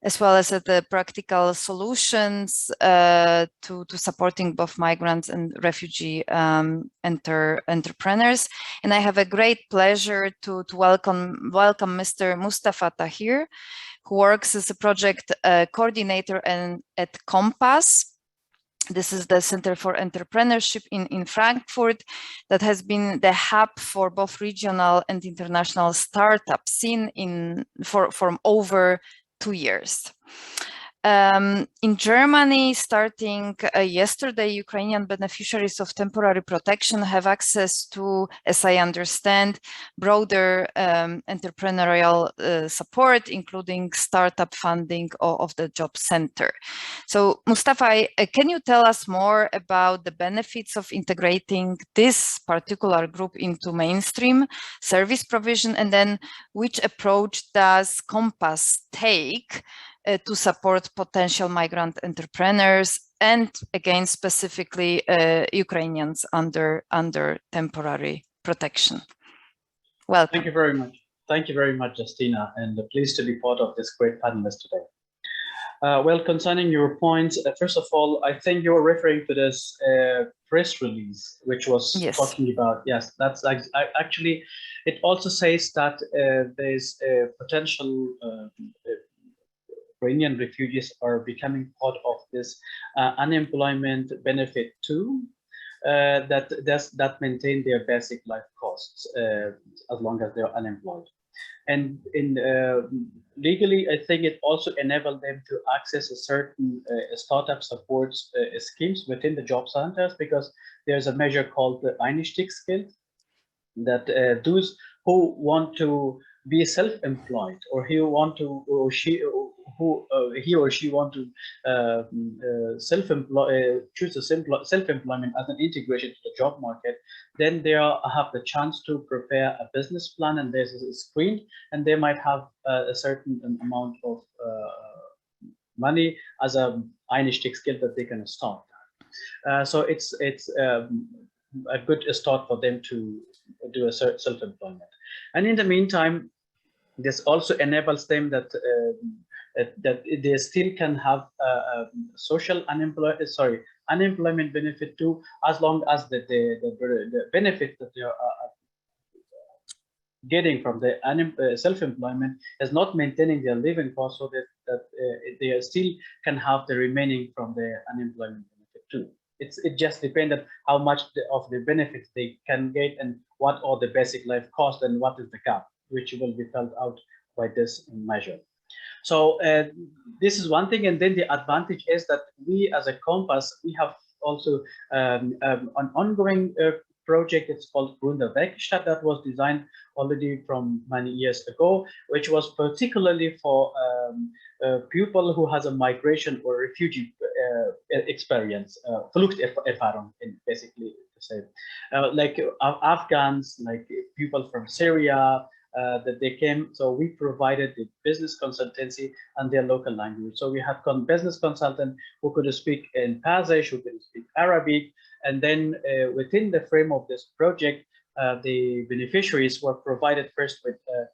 as well as the practical solutions to supporting both migrants and refugee entrepreneurs. And I have a great pleasure to welcome Mr. Mustafa Tahir, who works as a project coordinator at Kompass. This is the Center for Entrepreneurship in Frankfurt that has been the hub for both regional and international startup scene for over 2 years. In Germany, starting yesterday, Ukrainian beneficiaries of temporary protection have access to, as I understand, broader entrepreneurial support, including startup funding of the job center. So, Mustafa, can you tell us more about the benefits of integrating this particular group into mainstream service provision, and then which approach does Kompass take to support potential migrant entrepreneurs and, again, specifically Ukrainians under temporary protection? Welcome. Thank you very much. Thank you very much, Justina, and pleased to be part of this great panelist today. Well, concerning your points, first of all, I think you're referring to this press release, which was talking about, yes, that's actually, it also says that there's a potential Ukrainian refugees are becoming part of this unemployment benefit too, that maintain their basic life costs as long as they're unemployed. And in legally, I think it also enabled them to access a certain startup support schemes within the job centers, because there's a measure called the Einstiegsgeld that those who want to be self-employed, or he or she want to choose self-employment as an integration to the job market, then they have the chance to prepare a business plan, and there's a screen, and they might have a certain amount of money as a Einstiegsgeld that they can start. So it's a good start for them to do a self-employment. And in the meantime, this also enables them that they still can have social unemployment benefit too, as long as the benefit that getting from the self-employment is not maintaining their living costs, so that they still can have the remaining from the unemployment benefit too. It just depends on how much of the benefits they can get and what are the basic life costs and what is the gap, which will be felt out by this measure. So this is one thing, and then the advantage is that we as a Kompass, we have also an ongoing project. It's called Werkstatt, that was designed already from many years ago, which was particularly for people who has a migration or refugee experience, Fluchterfahrung, basically to say, like Afghans, like people from Syria, that they came. So we provided the business consultancy and their local language. So we had business consultant who could speak in Persian, who could speak Arabic, and then within the frame of this project, the beneficiaries were provided first with a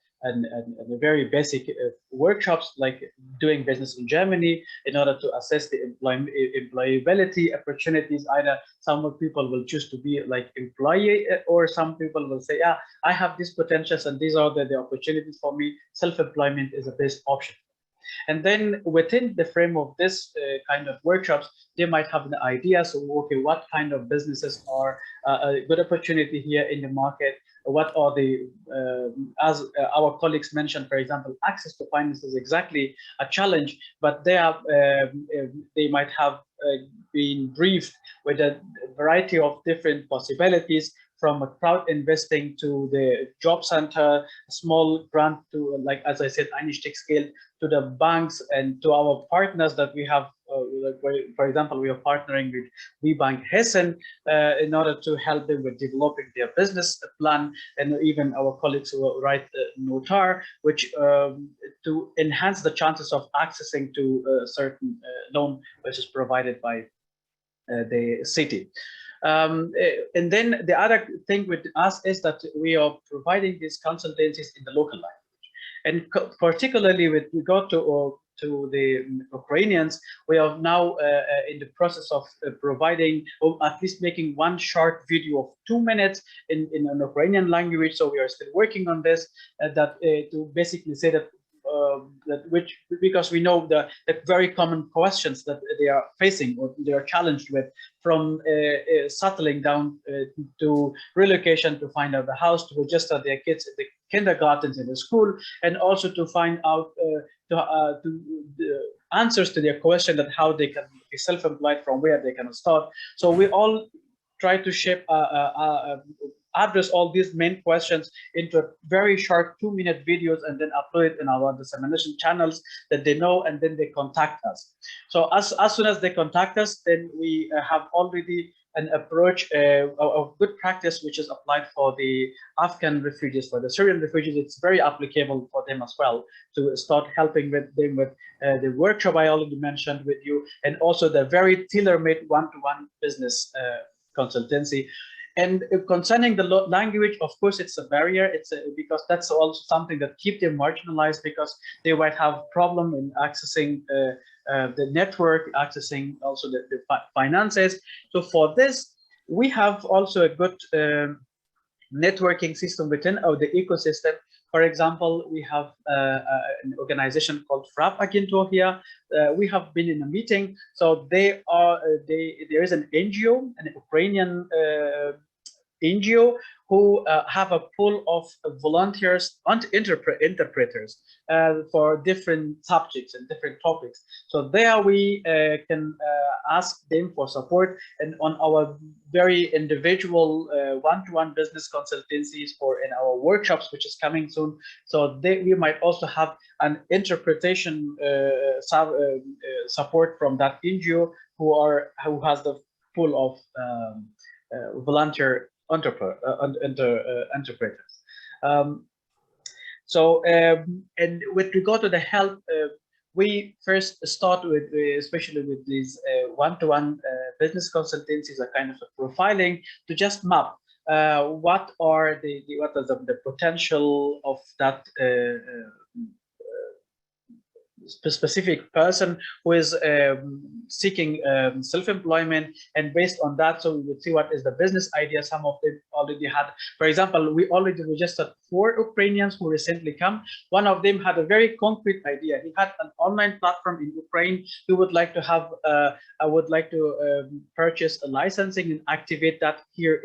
very basic workshops, like doing business in Germany, in order to assess the employability opportunities. Either some people will choose to be like employee, or some people will say, yeah, I have these potentials and these are the opportunities for me. Self-employment is the best option. And then within the frame of this kind of workshops, they might have an idea. So, okay, what kind of businesses are a good opportunity here in the market? What are the, as our colleagues mentioned, for example, access to finance is exactly a challenge, but they might have been briefed with a variety of different possibilities, from a crowd investing to the job center, small grant to, like, as I said, Einstieg scale, to the banks and to our partners that we have. For example, we are partnering with WeBank Hessen in order to help them with developing their business plan, and even our colleagues who write Notar, which to enhance the chances of accessing to a certain loan which is provided by the city. And then the other thing with us is that we are providing these consultancies in the local language, and particularly with regard to the Ukrainians, we are now in the process of providing, or at least making, one short video of 2 minutes in an Ukrainian language. So we are still working on this, to basically say that because we know the very common questions that they are facing or they are challenged with, from settling down to relocation, to find out the house, to register their kids in the kindergartens in the school, and also to find out the answers to their question that how they can be self-employed, from where they can start. So we all try to shape address all these main questions into very short 2-minute videos, and then upload it in our dissemination channels that they know, and then they contact us. So as soon as they contact us, then we have already an approach of good practice, which is applied for the Afghan refugees. For the Syrian refugees, it's very applicable for them as well, to start helping with them with the workshop I already mentioned with you, and also the very tailor-made one-to-one business consultancy. And concerning the language, of course, it's a barrier. It's because that's also something that keeps them marginalized, because they might have problem in accessing the network, accessing also the finances. So for this, we have also a good networking system within the ecosystem. For example, we have an organization called FRAP Agentur here. We have been in a meeting. So there is an NGO, an Ukrainian NGO, who have a pool of volunteers and interpreters for different subjects and different topics. So there we can ask them for support, and on our very individual one-to-one business consultancies, or in our workshops, which is coming soon. So we might also have an interpretation support from that NGO, who has the pool of volunteer interpreters. And with regard to the help, we first start with, especially with these one-to-one business consultancies, a kind of a profiling, to just map what is the potential of that specific person who is seeking self-employment, and based on that, so we would see what is the business idea. Some of them already had, for example, we already registered 4 Ukrainians who recently come. One of them had a very concrete idea. He had an online platform in Ukraine. He would like to have, I would like to purchase a licensing and activate that here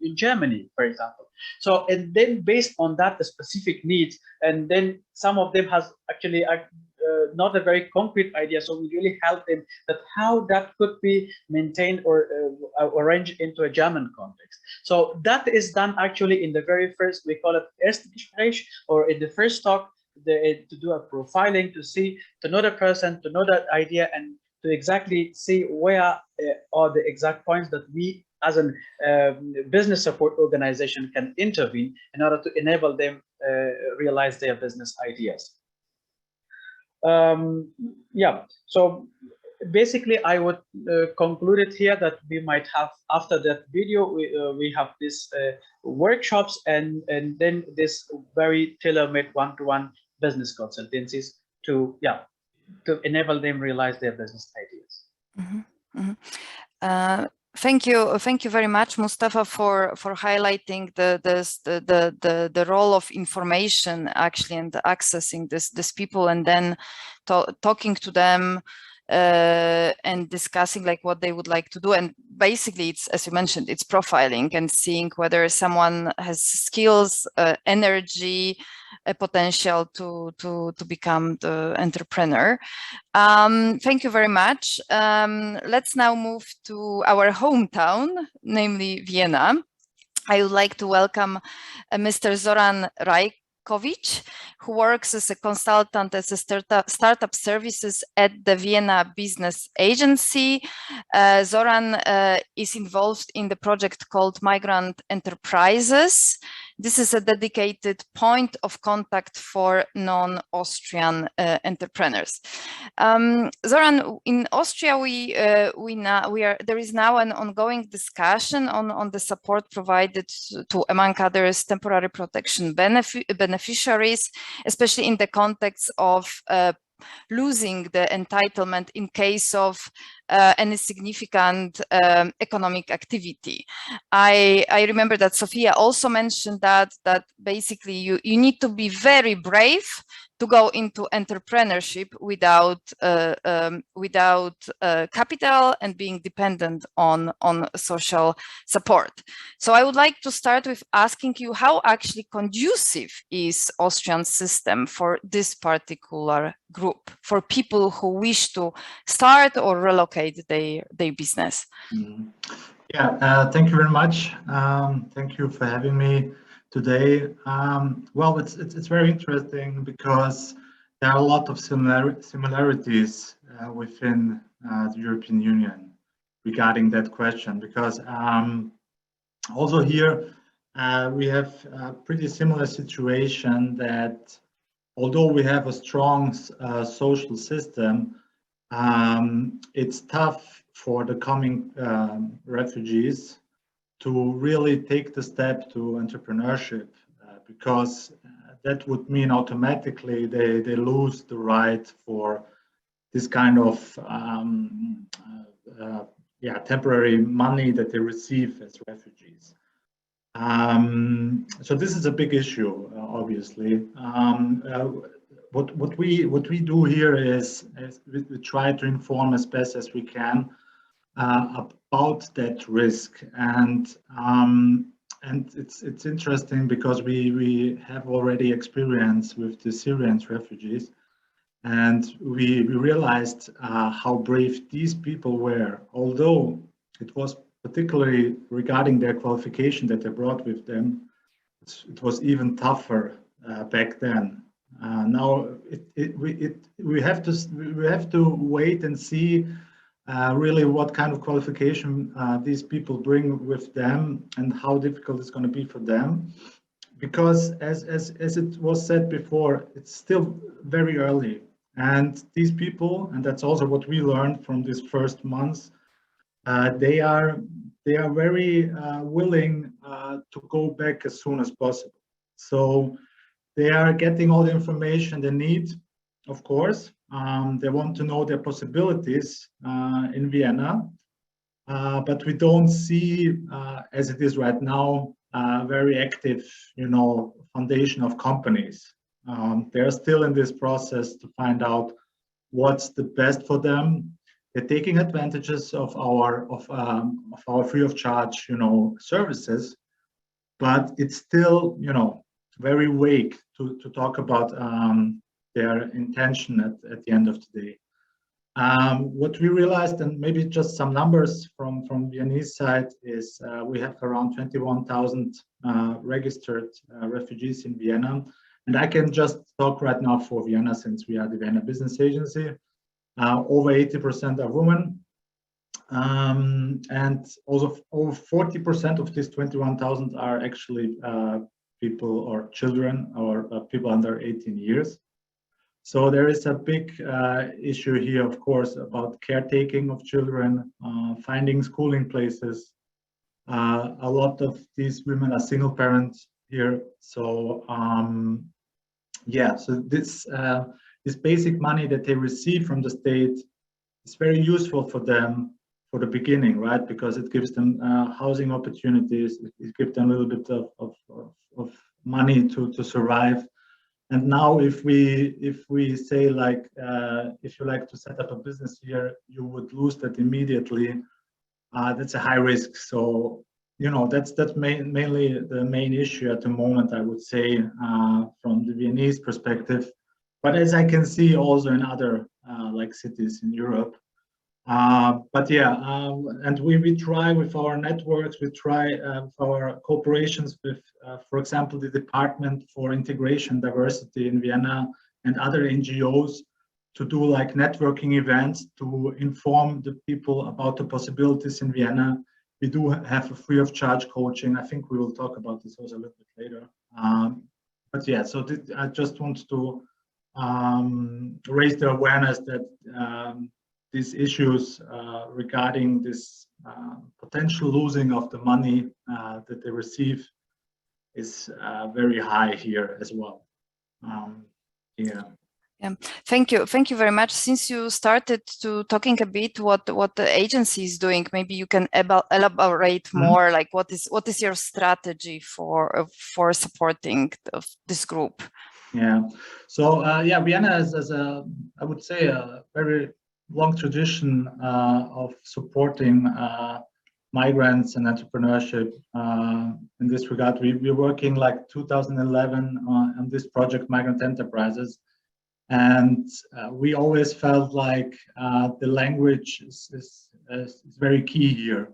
in Germany, for example. So, and then based on that, the specific needs, and then some of them has actually not a very concrete idea, so we really help them that how that could be maintained or arranged into a German context. So that is done actually in the very first, we call it Erste Gespräch, or in the first talk, to do a profiling, to know the person, to know that idea, and to exactly see where are the exact points that we as a business support organization can intervene in order to enable them realize their business ideas. Yeah, so basically I would conclude it here that we might have, after that video, we have this workshops and then this very tailor-made one-to-one business consultancies to enable them realize their business ideas. Mm-hmm. Mm-hmm. Thank you very much, Mustafa, for highlighting the role of information actually and accessing this people, and then talking to them and discussing like what they would like to do. And basically, it's, as you mentioned, it's profiling and seeing whether someone has skills, energy, a potential to become the entrepreneur. Thank you very much. Let's now move to our hometown, namely Vienna. I would like to welcome Mr. Zoran Rajkovic, who works as a consultant as a startup services at the Vienna Business Agency. Zoran is involved in the project called Migrant Enterprises. This is a dedicated point of contact for non-Austrian entrepreneurs. Zoran, in Austria, there is now an ongoing discussion on the support provided to, among others, temporary protection beneficiaries, especially in the context of losing the entitlement in case of any significant economic activity. I remember that Sofia also mentioned that basically you need to be very brave to go into entrepreneurship without capital and being dependent on social support. So I would like to start with asking you how actually conducive is Austrian system for this particular group, for people who wish to start or relocate their business. Yeah, thank you very much. Thank you for having me today. Well, it's very interesting because there are a lot of similarities within the European Union regarding that question, because also here we have a pretty similar situation that although we have a strong social system, it's tough for the coming refugees to really take the step to entrepreneurship, because that would mean automatically they lose the right for this kind of temporary money that they receive as refugees. So this is a big issue, obviously. What we do here is we try to inform as best as we can about that risk, and it's interesting because we have already experience with the Syrian refugees, and we realized how brave these people were, although it was particularly regarding their qualification that they brought with them. It was even tougher back then. Now we have to wait and see really what kind of qualification these people bring with them and how difficult it's going to be for them, because as it was said before, it's still very early, and these people, and that's also what we learned from these first months, they are very willing to go back as soon as possible. So they are getting all the information they need, of course. They want to know their possibilities in Vienna, but we don't see, as it is right now, very active, foundation of companies. They're still in this process to find out what's the best for them. They're taking advantages of our free of charge, services, but it's still, very vague to talk about their intention at the end of the day. What we realized, and maybe just some numbers from Viennese side, is we have around 21,000 registered refugees in Vienna. And I can just talk right now for Vienna, since we are the Vienna Business Agency. Over 80% are women. And also over 40% of these 21,000 are actually people or children or people under 18 years. So there is a big issue here, of course, about caretaking of children, finding schooling places. A lot of these women are single parents here. So so this basic money that they receive from the state is very useful for them for the beginning, right? Because it gives them housing opportunities. It gives them a little bit of money to survive. And now, if we say, like, if you like to set up a business here, you would lose that immediately. That's a high risk. So that's mainly the main issue at the moment, I would say, from the Viennese perspective. But as I can see also in other like cities in Europe. And we try with our networks, we try our cooperations with, for example, the Department for Integration Diversity in Vienna and other NGOs to do like networking events to inform the people about the possibilities in Vienna. We do have a free of charge coaching. I think we will talk about this also a little bit later. So I just want to raise the awareness that these issues regarding this potential losing of the money that they receive is very high here as well. Thank you very much. Since you started to talking a bit what the agency is doing, maybe you can elaborate more. Like what is your strategy for supporting this group? So Vienna has I would say a very long tradition of supporting migrants and entrepreneurship. In this regard, we're working like 2011 on this project, Migrant Enterprises. And we always felt like the language is very key here,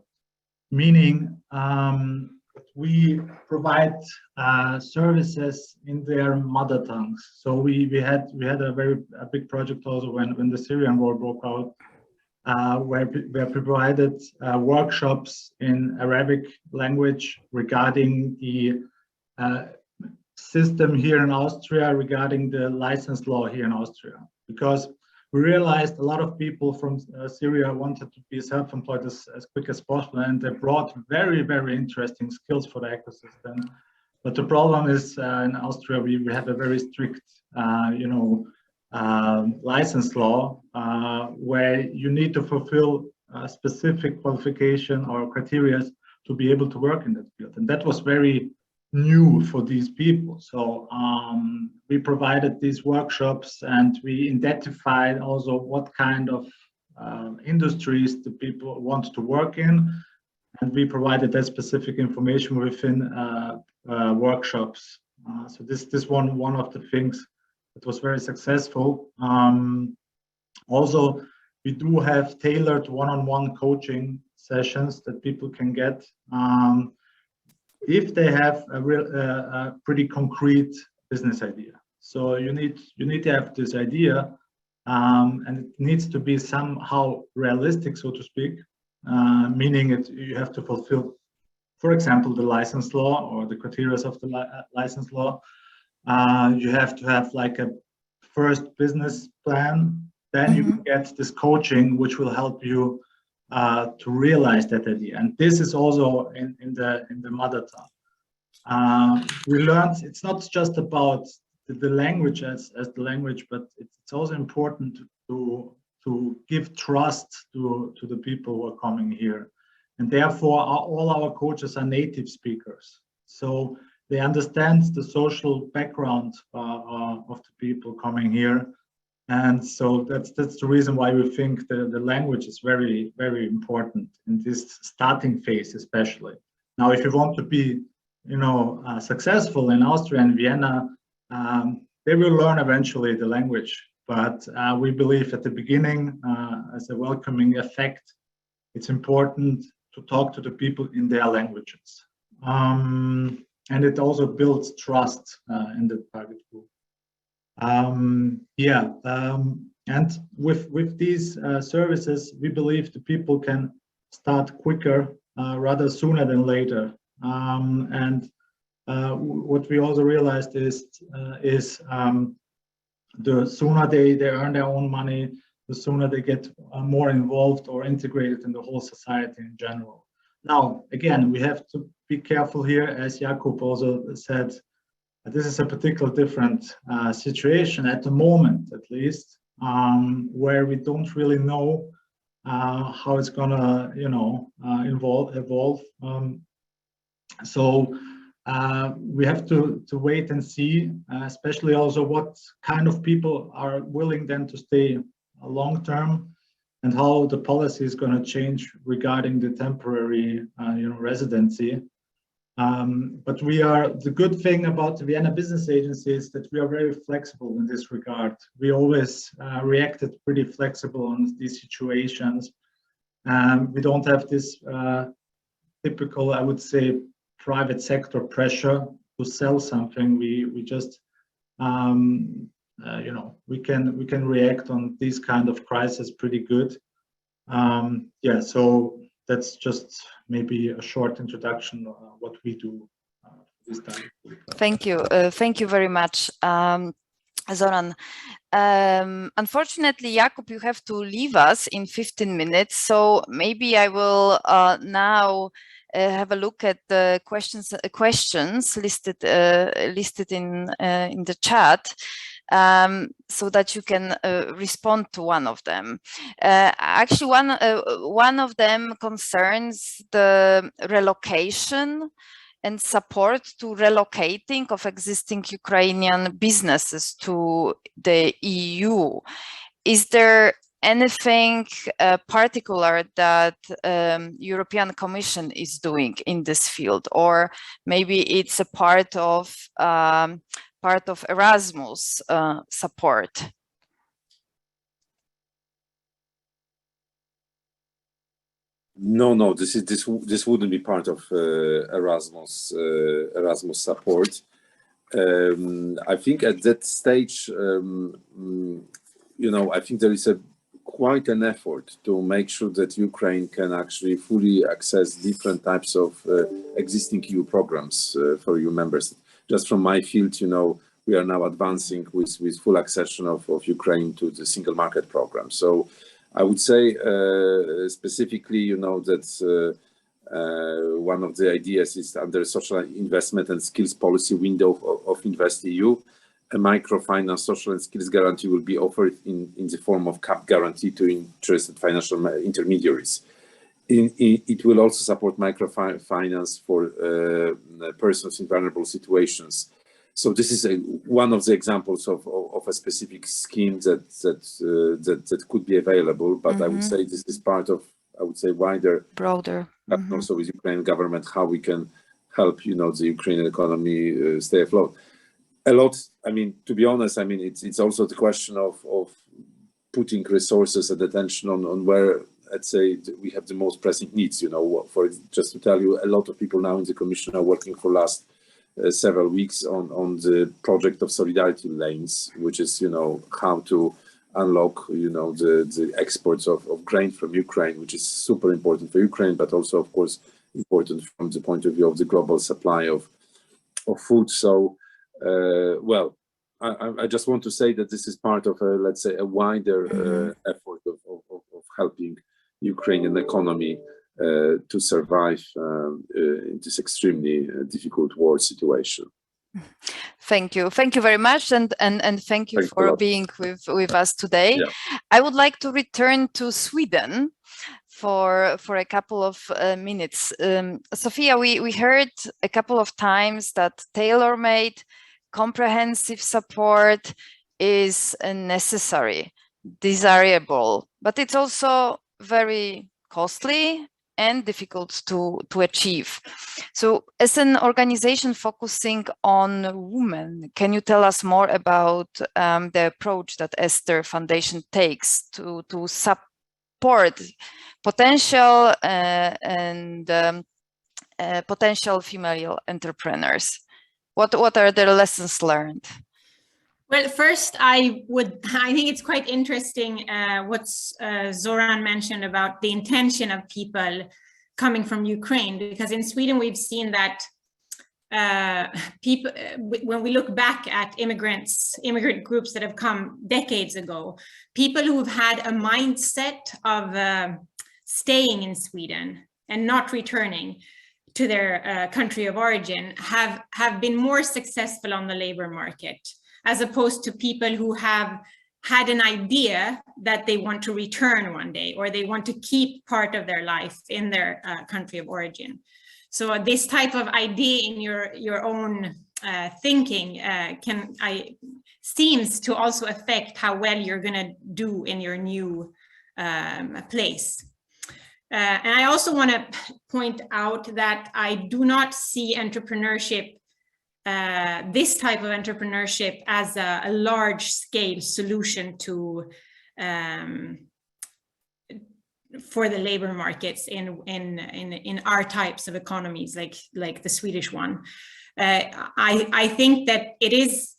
meaning we provide services in their mother tongues. So we had a big project also when the Syrian war broke out, where we provided workshops in Arabic language regarding the system here in Austria, regarding the license law here in Austria, because we realized a lot of people from Syria wanted to be self-employed as quick as possible, and they brought very, very interesting skills for the ecosystem. But the problem is in Austria, we have a very strict, license law where you need to fulfill a specific qualification or criteria to be able to work in that field. And that was very new for these people. So we provided these workshops, and we identified also what kind of industries the people want to work in, and we provided that specific information within workshops. So this one of the things that was very successful. Also, we do have tailored one-on-one coaching sessions that people can get if they have a pretty concrete business idea. So you need to have this idea, and it needs to be somehow realistic, so to speak, meaning you have to fulfill, for example, the license law or the criteria of the license law. You have to have like a first business plan, then you get this coaching, which will help you to realize that idea. And this is also in the mother tongue. We learned it's not just about the language as the language, but it's also important to give trust to the people who are coming here. And therefore, all our coaches are native speakers. So they understand the social background of the people coming here. And so that's the reason why we think the language is very, very important in this starting phase, especially. Now, if you want to be, successful in Austria and Vienna, they will learn eventually the language. But we believe at the beginning, as a welcoming effect, it's important to talk to the people in their languages. And it also builds trust in the target group. And with these services, we believe the people can start quicker, rather sooner than later. What we also realized is the sooner they earn their own money, the sooner they get more involved or integrated in the whole society in general. Now, again, we have to be careful here, as Jakub also said. This is a particularly different situation at the moment, at least, where we don't really know how it's gonna, evolve. So we have to wait and see, especially also what kind of people are willing then to stay long term, and how the policy is going to change regarding the temporary, residency. But the good thing about the Vienna Business Agency is that we are very flexible in this regard. We always reacted pretty flexible on these situations. We don't have this typical, I would say, private sector pressure to sell something. We just, we can react on these kind of crises pretty good. So that's just maybe a short introduction of what we do this time. Thank you. Thank you very much, Zoran. Unfortunately, Jakub, you have to leave us in 15 minutes. So maybe I will now have a look at the questions listed in the chat, so that you can respond to one of them. Actually, one of them concerns the relocation and support to relocating of existing Ukrainian businesses to the EU. Is there anything particular that European Commission is doing in this field, or maybe it's a part of Erasmus support? No, this wouldn't be part of Erasmus support. I think at that stage, I think there is quite an effort to make sure that Ukraine can actually fully access different types of existing EU programs for EU members. Just from my field, we are now advancing with full accession of Ukraine to the single market program. So I would say specifically, that one of the ideas is under social investment and skills policy window of InvestEU, a microfinance social and skills guarantee will be offered in the form of cap guarantee to interested financial intermediaries. It will also support microfinance for persons in vulnerable situations. So this is one of the examples of a specific scheme that could be available. But I would say this is part of, broader, also with Ukrainian government, how we can help, the Ukrainian economy stay afloat. A lot, to be honest, it's also the question of putting resources and attention on where, let's say, we have the most pressing needs. For just to tell you, a lot of people now in the Commission are working for last several weeks on the project of solidarity lanes, which is, how to unlock, the exports of grain from Ukraine, which is super important for Ukraine, but also, of course, important from the point of view of the global supply of food. So, I just want to say that this is part of let's say, a wider effort of helping Ukrainian economy to survive in this extremely difficult war situation. Thank you very much, and thank you for being with us today. Yeah. I would like to return to Sweden for a couple of minutes. Sofia, we heard a couple of times that tailor-made, comprehensive support is necessary, desirable, but it's also very costly and difficult to achieve. So as an organization focusing on women, can you tell us more about the approach that Ester Foundation takes to support potential potential female entrepreneurs? What are the lessons learned? Well, first, I think it's quite interesting what Zoran mentioned about the intention of people coming from Ukraine, because in Sweden we've seen that people, when we look back at immigrant groups that have come decades ago, people who've had a mindset of staying in Sweden and not returning to their country of origin have been more successful on the labor market, as opposed to people who have had an idea that they want to return one day, or they want to keep part of their life in their country of origin. So this type of idea in your own thinking seems to also affect how well you're going to do in your new place. And I also want to point out that I do not see entrepreneurship, this type of entrepreneurship, as a large-scale solution to for the labor markets in our types of economies, like the Swedish one. I think that it is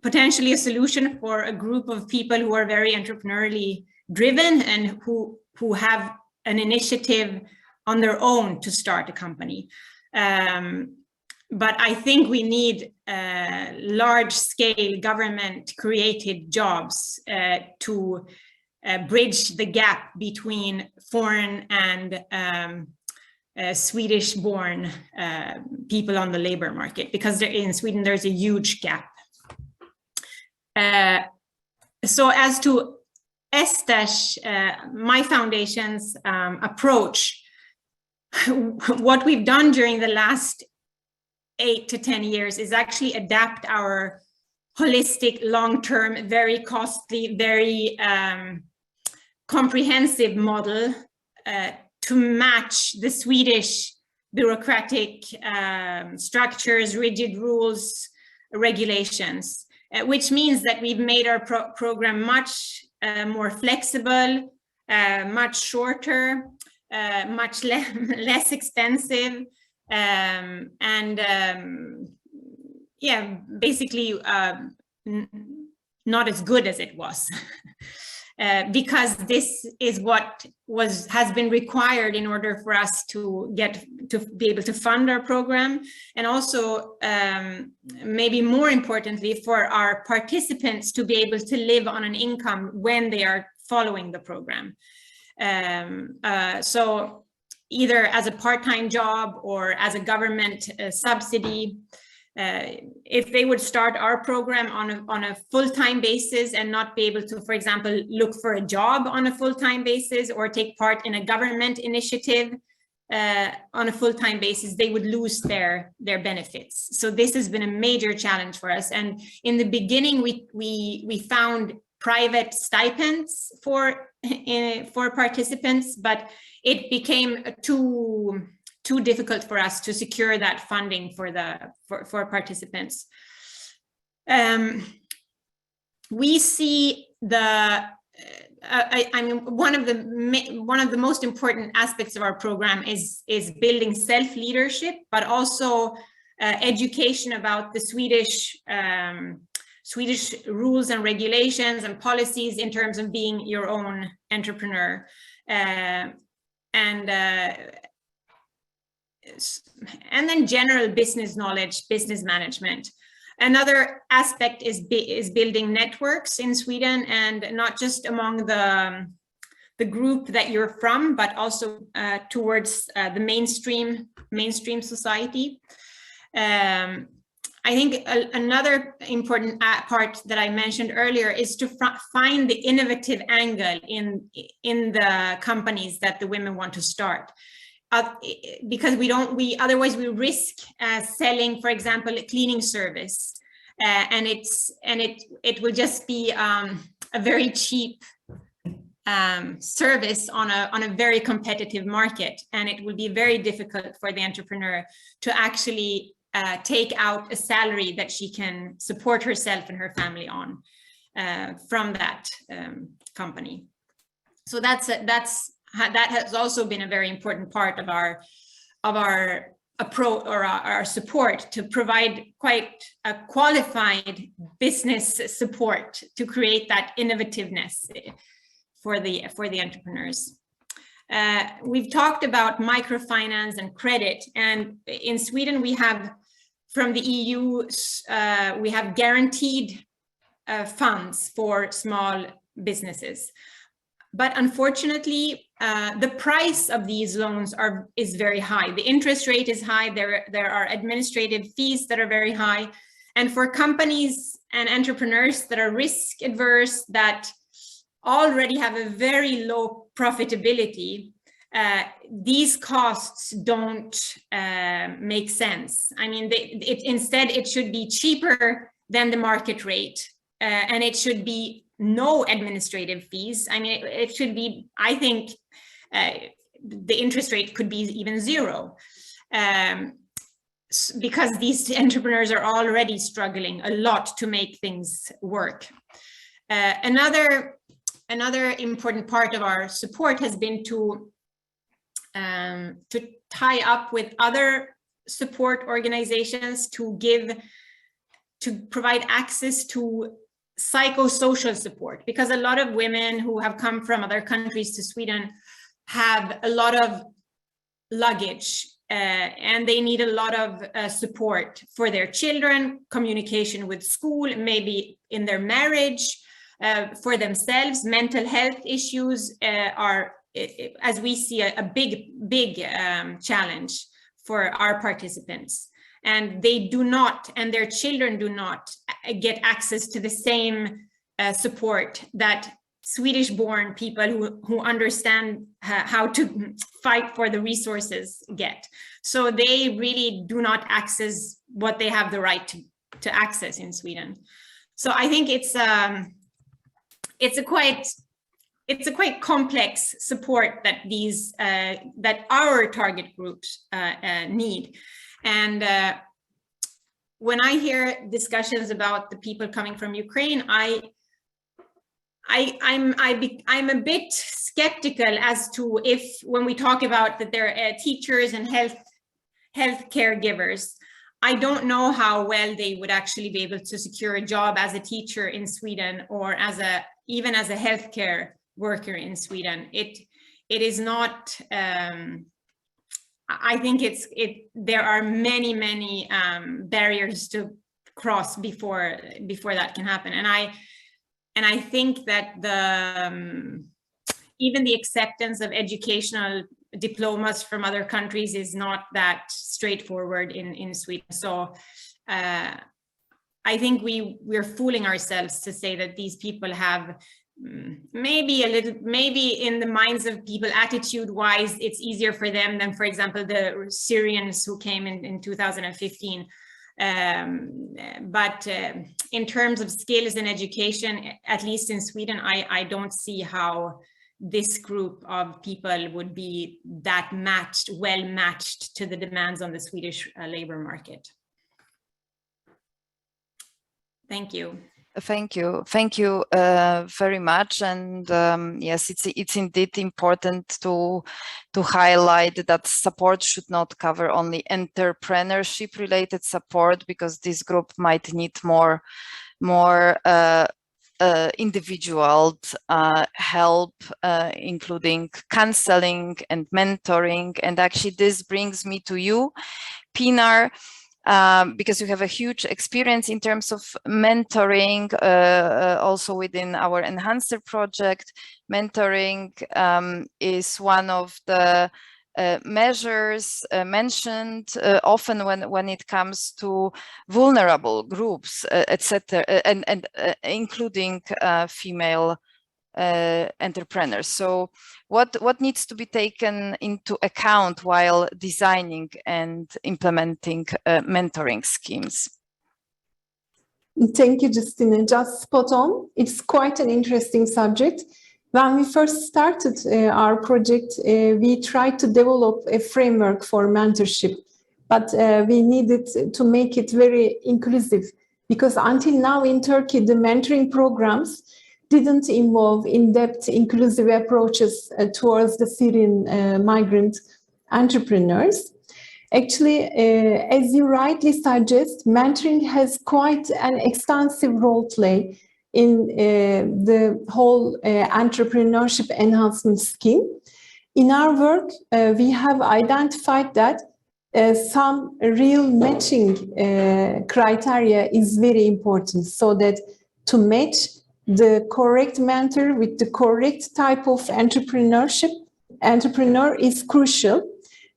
potentially a solution for a group of people who are very entrepreneurially driven and who have an initiative on their own to start a company. But I think we need large-scale government-created jobs to bridge the gap between foreign and Swedish-born people on the labor market, because in Sweden there's a huge gap. So as to Ester's, my foundation's approach, what we've done during the last 8 to 10 years is actually adapt our holistic, long-term, very costly, very comprehensive model to match the Swedish bureaucratic structures, rigid rules, regulations, which means that we've made our program much more flexible, much shorter, much less expensive, and yeah, basically not as good as it was. Because this is what has been required in order for us to be able to fund our program, and also maybe more importantly for our participants to be able to live on an income when they are following the program. So either as a part-time job or as a government subsidy. If they would start our program on a full-time basis and not be able to, for example, look for a job on a full-time basis or take part in a government initiative on a full-time basis, they would lose their benefits. So this has been a major challenge for us. And in the beginning, we found private stipends for participants, but it became too difficult for us to secure that funding for participants. We see I mean, one of the most important aspects of our program is building self-leadership, but also education about the Swedish rules and regulations and policies in terms of being your own entrepreneur, and then general business knowledge, business management. Another aspect is building networks in Sweden, and not just among the group that you're from, but also towards the mainstream society. I think another important part that I mentioned earlier is to find the innovative angle in the companies that the women want to start. Because otherwise we risk selling, for example, a cleaning service, and it will just be a very cheap service on a very competitive market, and it will be very difficult for the entrepreneur to actually take out a salary that she can support herself and her family on from that company. So that has also been a very important part of our approach or our support, to provide quite a qualified business support to create that innovativeness for the entrepreneurs. We've talked about microfinance and credit, and in Sweden we have, from the EU, we have guaranteed funds for small businesses. But unfortunately, the price of these loans is very high. The interest rate is high. There are administrative fees that are very high. And for companies and entrepreneurs that are risk adverse, that already have a very low profitability, these costs don't make sense. I mean, instead it should be cheaper than the market rate, and it should be no administrative fees. I mean, it should be, I think, the interest rate could be even zero, because these entrepreneurs are already struggling a lot to make things work. Another important part of our support has been to tie up with other support organizations to provide access to psychosocial support, because a lot of women who have come from other countries to Sweden have a lot of luggage, and they need a lot of support for their children, communication with school, maybe in their marriage, for themselves. Mental health issues are, as we see, a big challenge for our participants. And they do not, and their children do not get access to the same support that Swedish-born people who understand how to fight for the resources get. So they really do not access what they have the right to access in Sweden. So I think it's a quite complex support that that our target groups need. And when I hear discussions about the people coming from Ukraine, I'm a bit skeptical as to when we talk about that they're teachers and health caregivers. I don't know how well they would actually be able to secure a job as a teacher in Sweden, or even as a healthcare worker in Sweden. It is not. I think there are many barriers to cross before that can happen, and I think that even the acceptance of educational diplomas from other countries is not that straightforward in Sweden. So I think we're fooling ourselves to say that these people have maybe in the minds of people, attitude wise, it's easier for them than, for example, the Syrians who came in 2015. But in terms of skills and education, at least in Sweden, I don't see how this group of people would be that well matched to the demands on the Swedish labor market. Thank you. Thank you very much. And yes, it's indeed important to highlight that support should not cover only entrepreneurship related support, because this group might need more individual help, including counseling and mentoring. And actually this brings me to you, Pinar, because you have a huge experience in terms of mentoring, also within our Enhancer project. Mentoring is one of the measures mentioned often when it comes to vulnerable groups, etc., and including female entrepreneurs. So what needs to be taken into account while designing and implementing mentoring schemes? Thank you, Justina. Just spot on. It's quite an interesting subject. When we first started our project, we tried to develop a framework for mentorship, but we needed to make it very inclusive, because until now in Turkey, the mentoring programs didn't involve in-depth inclusive approaches towards the Syrian migrant entrepreneurs. Actually, as you rightly suggest, mentoring has quite an extensive role play in the whole entrepreneurship enhancement scheme. In our work, we have identified that some real matching criteria is very important, so that to match the correct mentor with the correct type of entrepreneur is crucial.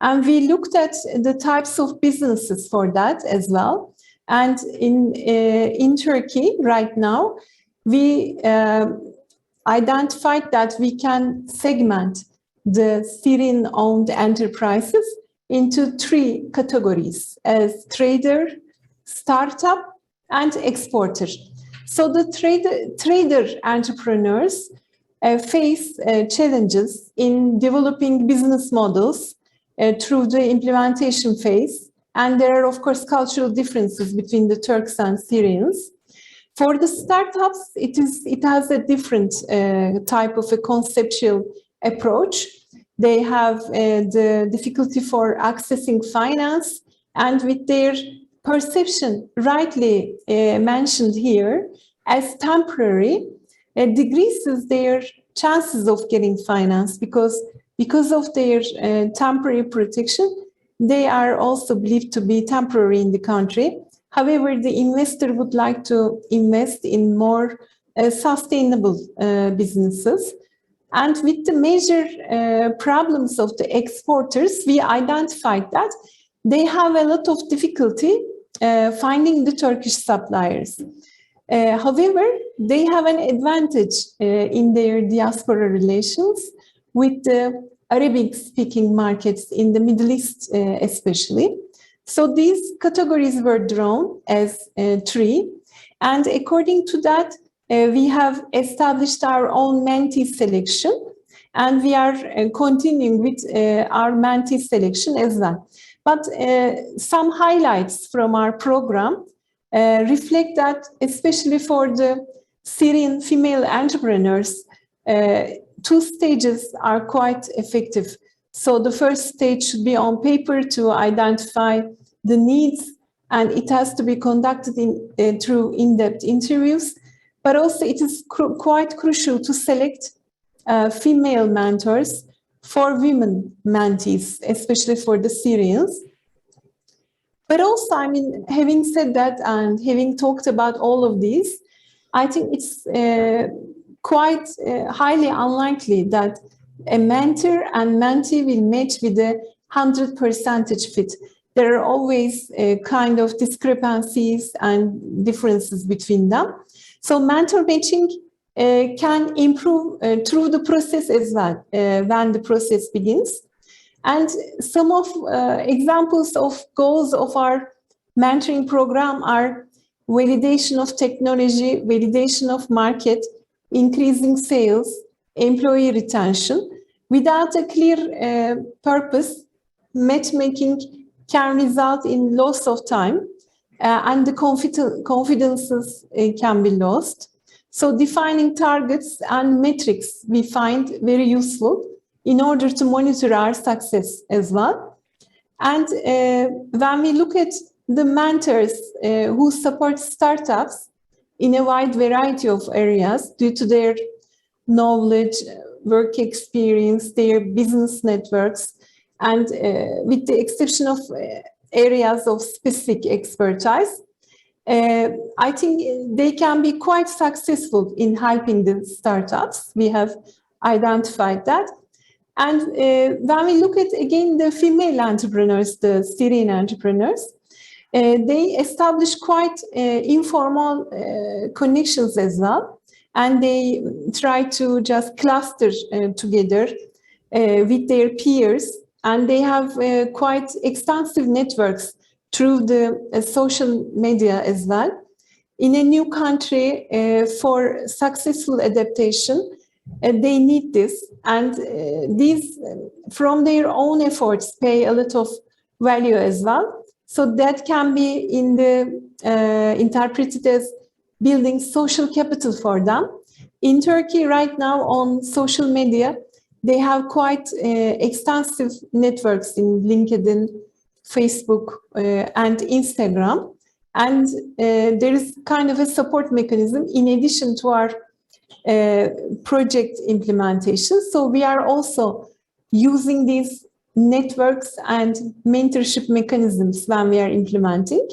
And we looked at the types of businesses for that as well. And in Turkey right now, we identified that we can segment the Syrian-owned enterprises into 3 categories: as trader, startup, and exporter. So the trader entrepreneurs face challenges in developing business models through the implementation phase. And there are, of course, cultural differences between the Turks and Syrians. For the startups, it has a different type of a conceptual approach. They have the difficulty for accessing finance, and with their perception rightly mentioned here as temporary, decreases their chances of getting finance, because of their temporary protection, they are also believed to be temporary in the country. However, the investor would like to invest in more sustainable businesses. And with the major problems of the exporters, we identified that they have a lot of difficulty finding the Turkish suppliers. However, they have an advantage in their diaspora relations with the Arabic-speaking markets in the Middle East especially. So these categories were drawn as 3. And according to that, we have established our own mentee selection, and we are continuing with our mentee selection as well. But some highlights from our program reflect that, especially for the Syrian female entrepreneurs, 2 stages are quite effective. So the first stage should be on paper to identify the needs, and it has to be conducted through in-depth interviews. But also it is quite crucial to select female mentors for women mentees, especially for the Syrians. But also, I mean, having said that and having talked about all of these, I think it's quite highly unlikely that a mentor and mentee will match with a 100% fit. There are always kind of discrepancies and differences between them. So mentor matching can improve through the process as well when the process begins. And some of examples of goals of our mentoring program are validation of technology, validation of market, increasing sales, employee retention. Without a clear purpose, matchmaking can result in loss of time and the confidences can be lost. So defining targets and metrics we find very useful in order to monitor our success as well. And when we look at the mentors who support startups in a wide variety of areas due to their knowledge, work experience, their business networks, and with the exception of areas of specific expertise, I think they can be quite successful in helping the startups. We have identified that. And when we look at, again, the female entrepreneurs, the Syrian entrepreneurs, they establish quite informal connections as well. And they try to just cluster together with their peers. And they have quite extensive networks through the social media as well. In a new country, for successful adaptation, they need this. And these, from their own efforts, pay a lot of value as well. So that can be in the interpreted as building social capital for them. In Turkey right now on social media, they have quite extensive networks in LinkedIn, Facebook, and Instagram. And there is kind of a support mechanism in addition to our project implementation. So we are also using these networks and mentorship mechanisms when we are implementing.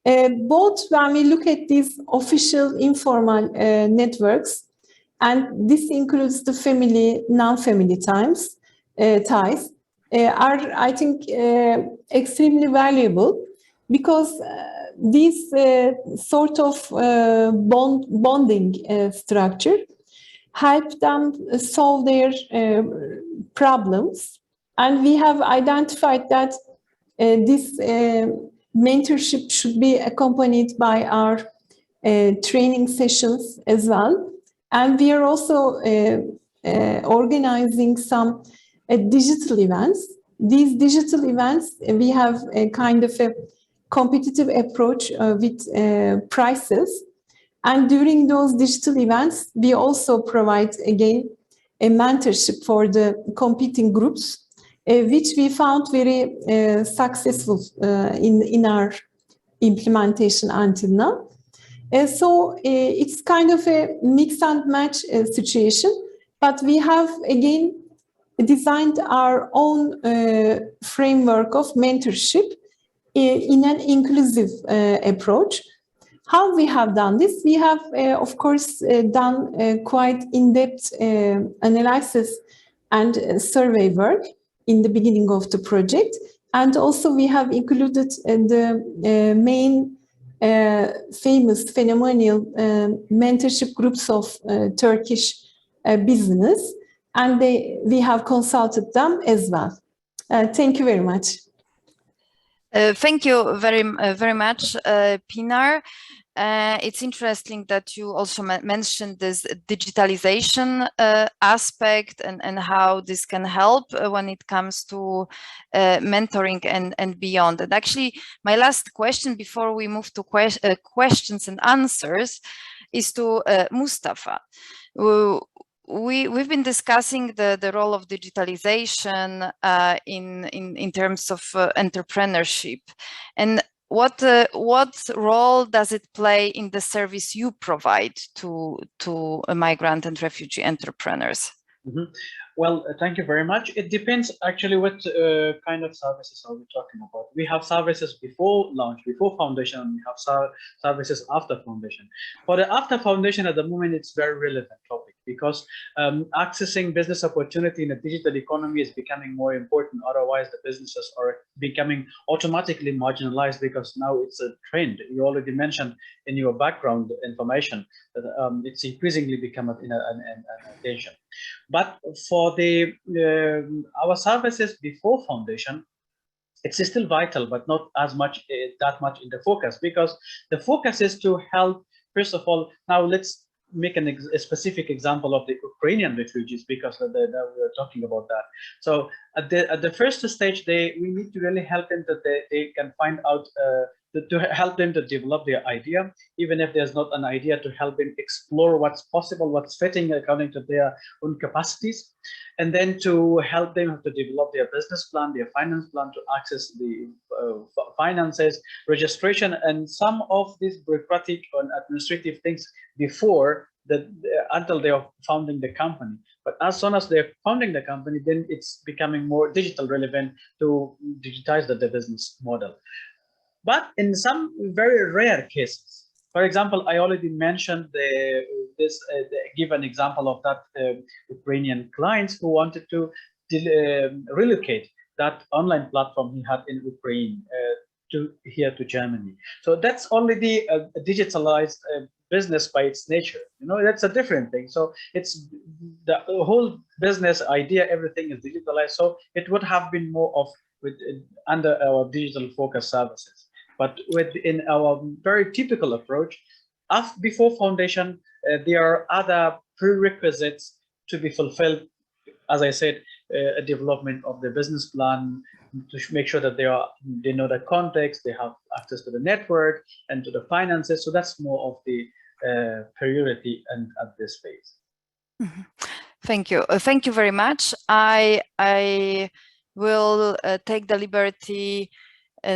Both when we look at these official informal networks, and this includes the family, non-family ties, are, I think, extremely valuable, because these sort of bonding structure help them solve their problems. And we have identified that this mentorship should be accompanied by our training sessions as well. And we are also organizing some digital events. These digital events, we have a kind of a competitive approach with prizes. And during those digital events, we also provide, again, a mentorship for the competing groups, which we found very successful in our implementation until now. So it's kind of a mix and match situation, but we have, again, designed our own framework of mentorship in an inclusive approach. How we have done this? We have, of course, done quite in-depth analysis and survey work in the beginning of the project. And also we have included the main famous, phenomenal mentorship groups of Turkish business. And we have consulted them as well. Thank you very much. Thank you very much, Pinar. It's interesting that you also mentioned this digitalization aspect and how this can help when it comes to mentoring and beyond. And actually, my last question before we move to questions and answers is to Mustafa. We've been discussing the role of digitalization in terms of entrepreneurship, and what role does it play in the service you provide to migrant and refugee entrepreneurs? Mm-hmm. Well, thank you very much. It depends actually what kind of services are we talking about. We have services before launch, before foundation, and we have services after foundation. For the after foundation at the moment, it's very relevant topic because accessing business opportunity in a digital economy is becoming more important. Otherwise, the businesses are becoming automatically marginalized because now it's a trend. You already mentioned in your background information that it's increasingly become an attention. But for the our services before foundation, it's still vital, but not as much that much in the focus, because the focus is to help. First of all, now let's make a specific example of the Ukrainian refugees, because we're talking about that. So at the first stage, we need to really help them that they can find out. To help them to develop their idea, even if there's not an idea, to help them explore what's possible, what's fitting according to their own capacities, and then to help them to develop their business plan, their finance plan, to access the finances, registration, and some of these bureaucratic and administrative things before that, until they are founding the company. But as soon as they're founding the company, then it's becoming more digital relevant to digitize the business model. But in some very rare cases, for example, I already mentioned give an example of that Ukrainian clients who wanted to relocate that online platform he had in Ukraine to here to Germany. So that's already a digitalized business by its nature. You know, that's a different thing. So it's the whole business idea, everything is digitalized. So it would have been more of under our digital focus services. But in our very typical approach, before foundation, there are other prerequisites to be fulfilled. As I said, a development of the business plan to make sure that they know the context, they have access to the network and to the finances. So that's more of the priority and at this phase. Mm-hmm. Thank you. Thank you very much. I will take the liberty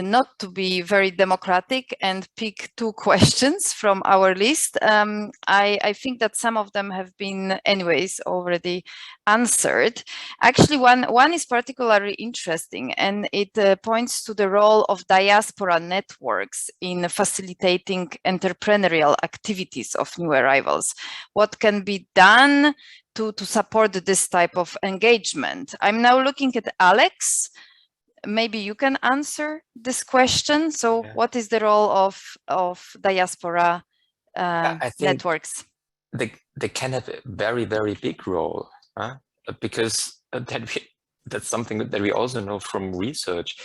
not to be very democratic and pick 2 questions from our list. I think that some of them have been anyways already answered. Actually, one is particularly interesting, and it points to the role of diaspora networks in facilitating entrepreneurial activities of new arrivals. What can be done to support this type of engagement? I'm now looking at Alex. Maybe you can answer this question. So what is the role of diaspora networks? They can have a very, very big role, because that's something that we also know from research.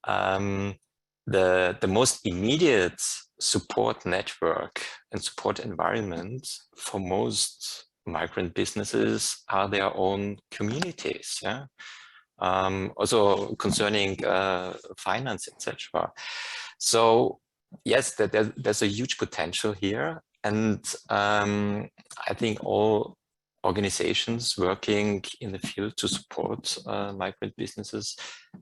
The most immediate support network and support environment for most migrant businesses are their own communities. Also concerning finance, etc. So yes, there's a huge potential here, and I think all organizations working in the field to support migrant businesses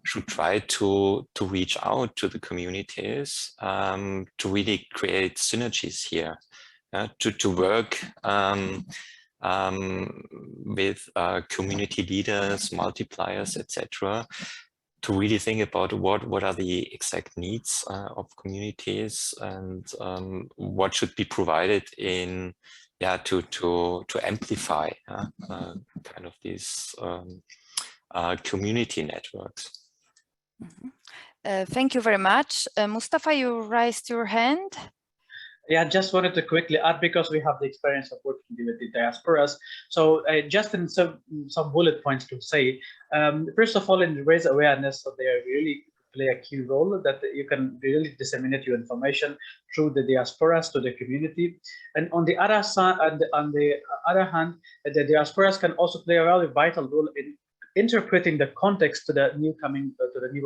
should try to reach out to the communities to really create synergies here, to work with community leaders, multipliers, etc., to really think about what are the exact needs of communities and what should be provided in to amplify kind of these community networks. Mm-hmm. Thank you very much. Mustafa, you raised your hand. Yeah, I just wanted to quickly add, because we have the experience of working with the diasporas. So just in some bullet points to say, first of all, in raise awareness, so they really play a key role, that you can really disseminate your information through the diasporas to the community. And on the other side, on the other hand, the diasporas can also play a very vital role in interpreting the context to the new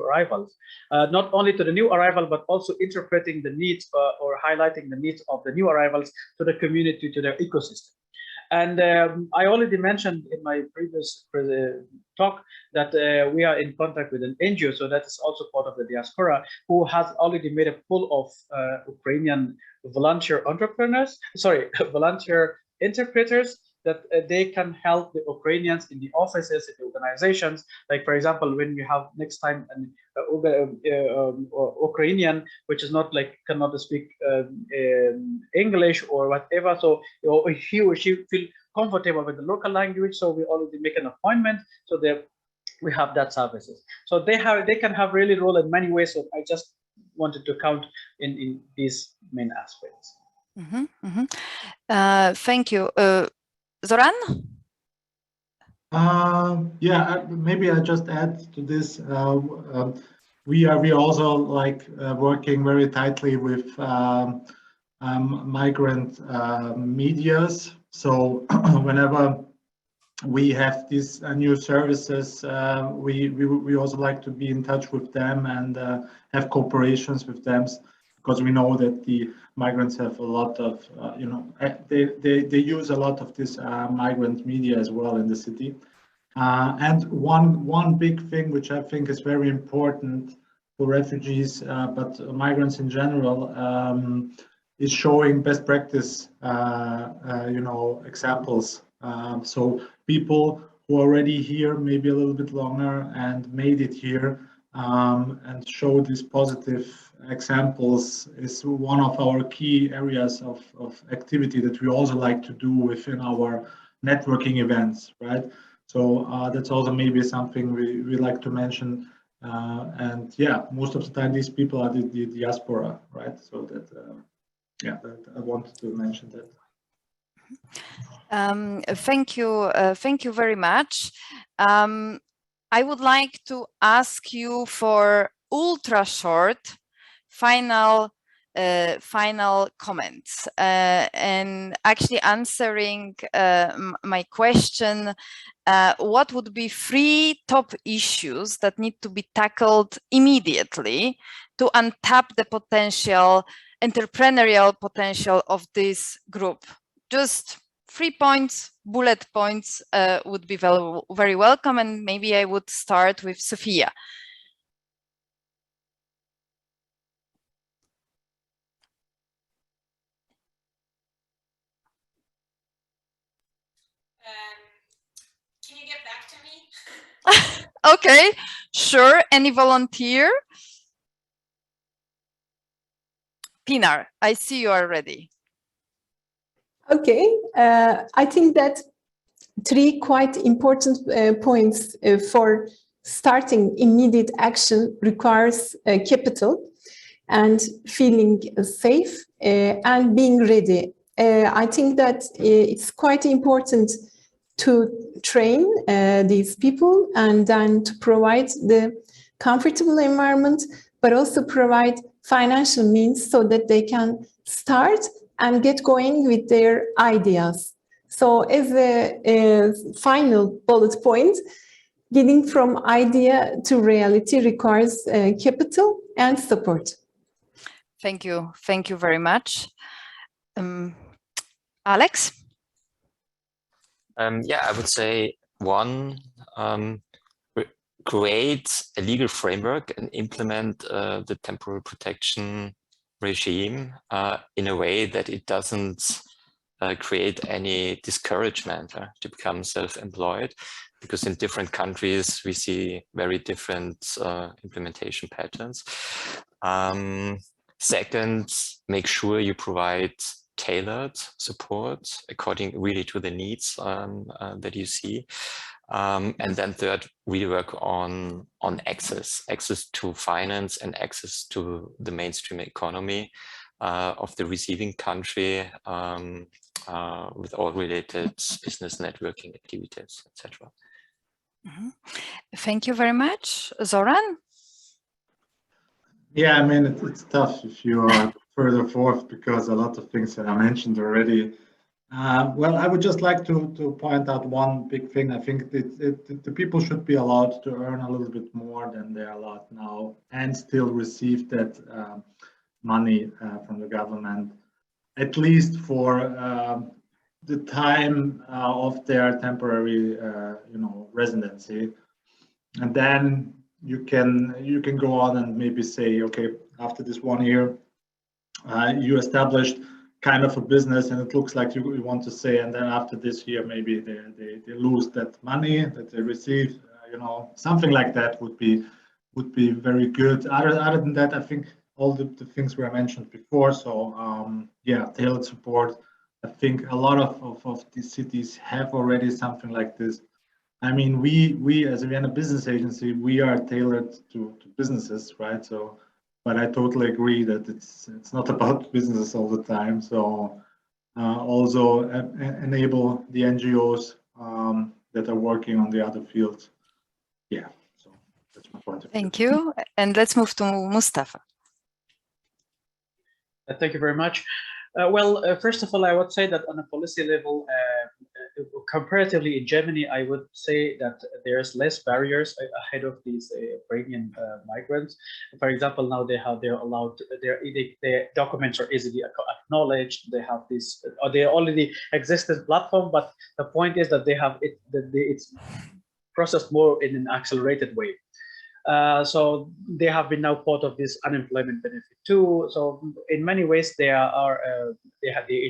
arrivals, not only to the new arrival, but also interpreting the needs or highlighting the needs of the new arrivals to the community, to their ecosystem. And I already mentioned in my previous talk that we are in contact with an NGO, so that is also part of the diaspora, who has already made a pool of Ukrainian volunteer volunteer interpreters, that they can help the Ukrainians in the offices, in the organizations. Like, for example, when you have next time an Ukrainian, which is not like cannot speak English or whatever, so he or she feel comfortable with the local language, so we already make an appointment, so that we have that services. So they can have really role in many ways. So I just wanted to count in these main aspects. Mm-hmm, mm-hmm. Thank you. Zoran? Maybe I just add to this. We are also like working very tightly with migrant medias. So whenever we have these new services, we also like to be in touch with them and have cooperations with them, because we know that the migrants have a lot of, they use a lot of this migrant media as well in the city. And one big thing which I think is very important for refugees, but migrants in general, is showing best practice, examples. So people who are already here, maybe a little bit longer, and made it here, and show these positive examples is one of our key areas of activity that we also like to do within our networking events, right? So that's also maybe something we like to mention. And yeah, most of the time these people are the diaspora, right? So that yeah, I wanted to mention that. Thank you very much. I would like to ask you for ultra short final comments, and actually answering my question, what would be 3 top issues that need to be tackled immediately to untap the potential, entrepreneurial potential of this group? Just 3 points, bullet points would be very welcome, and maybe I would start with Sofia. Can you get back to me? Okay, sure. Any volunteer? Pinar, I see you are ready. Okay, I think that 3 quite important points for starting immediate action requires capital and feeling safe and being ready. I think that it's quite important to train these people and then to provide the comfortable environment, but also provide financial means so that they can start and get going with their ideas. So as a final bullet point, getting from idea to reality requires capital and support. Thank you very much. Alex? Yeah, I would say 1, create a legal framework and implement the temporary protection regime in a way that it doesn't create any discouragement to become self-employed, because in different countries we see very different implementation patterns. Second, make sure you provide tailored support according really to the needs that you see. And then third, we work on access to finance and access to the mainstream economy of the receiving country with all related business networking activities, etc. Mm-hmm. Thank you very much. Zoran? Yeah, I mean, it's tough if you are further forth because a lot of things that I mentioned already. Well, I would just like to point out one big thing. I think the people should be allowed to earn a little bit more than they're allowed now and still receive that money from the government, at least for the time of their temporary, residency. And then you can go on and maybe say, okay, after this 1 year, you established kind of a business, and it looks like you want to say, and then after this year, maybe they lose that money that they receive. Something like that would be very good. Other than that, I think all the things were mentioned before. So yeah, tailored support. I think a lot of these cities have already something like this. I mean, we as a Vienna business agency, we are tailored to businesses, right? So, but I totally agree that it's not about businesses all the time. So also enable the NGOs that are working on the other fields. Yeah, so that's my point of view. Thank you. And let's move to Mustafa. Thank you very much. First of all, I would say that on a policy level, comparatively in Germany, I would say that there's less barriers ahead of these Ukrainian migrants. For example, now they're allowed, their documents are easily acknowledged. They have this, or they already existed platform, but the point is that they have it, it's processed more in an accelerated way. So they have been now part of this unemployment benefit too. So in many ways, they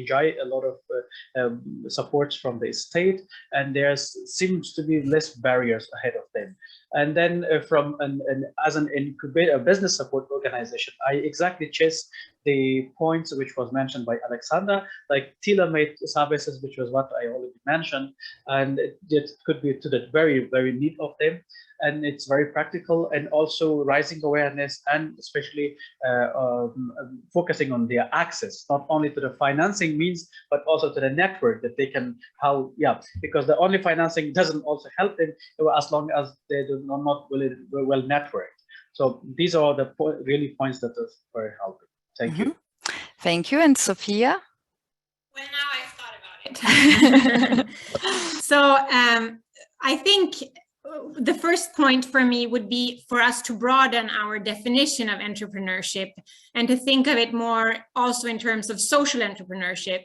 enjoy a lot of supports from the state, and there seems to be less barriers ahead of them. And then as an incubator business support organization, I exactly chase the points which was mentioned by Alexander, like tailor-made services, which was what I already mentioned, and it could be to the very, very need of them. And it's very practical, and also raising awareness, and especially focusing on their access, not only to the financing means, but also to the network that they can, because the only financing doesn't also help them as long as they do not well networked. So these are the really points that are very helpful. Thank you. Thank you. And Sofia? Well, now I've thought about it. So I think the first point for me would be for us to broaden our definition of entrepreneurship and to think of it more also in terms of social entrepreneurship.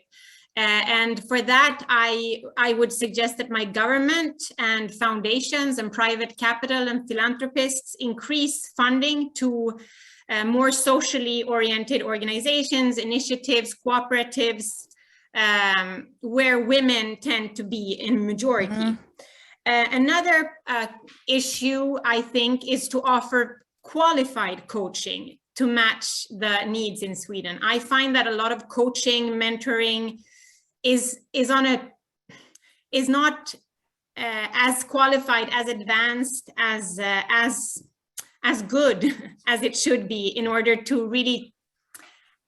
And for that, I would suggest that my government and foundations and private capital and philanthropists increase funding to more socially oriented organizations, initiatives, cooperatives, where women tend to be in majority. Another issue, I think, is to offer qualified coaching to match the needs in Sweden. I find that a lot of coaching, mentoring is not as qualified, as advanced, as good as it should be in order to really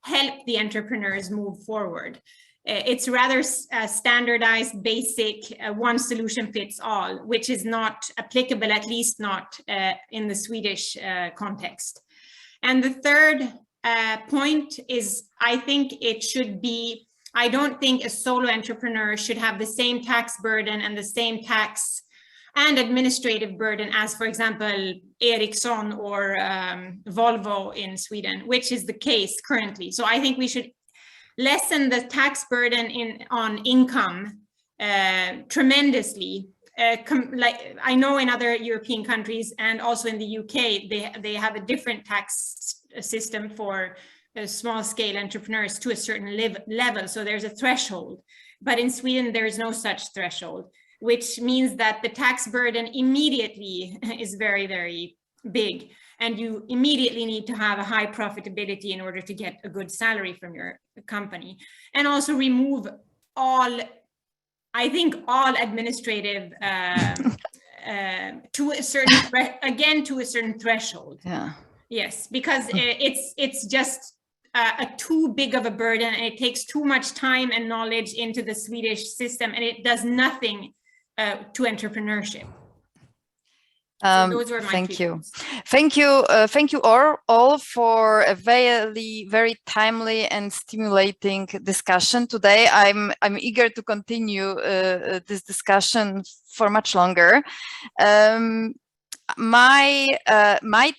help the entrepreneurs move forward. It's rather standardized, basic, one solution fits all, which is not applicable, at least not in the Swedish context. And the third point is, I think it should be, I don't think a solo entrepreneur should have the same tax burden and the same tax and administrative burden as, for example, Ericsson or Volvo in Sweden, which is the case currently. So I think we should lessen the tax burden on income tremendously. Like I know in other European countries and also in the UK, they have a different tax system for small scale entrepreneurs to a certain level. So there's a threshold, but in Sweden, there is no such threshold, which means that the tax burden immediately is very, very big. And you immediately need to have a high profitability in order to get a good salary from your company. And also remove all, I think, all administrative to a certain threshold. Yeah. Yes, because it's just too big of a burden, and it takes too much time and knowledge into the Swedish system, and it does nothing to entrepreneurship. So those were my thank you. Thank you all for a very timely and stimulating discussion today. I'm eager to continue this discussion for much longer. My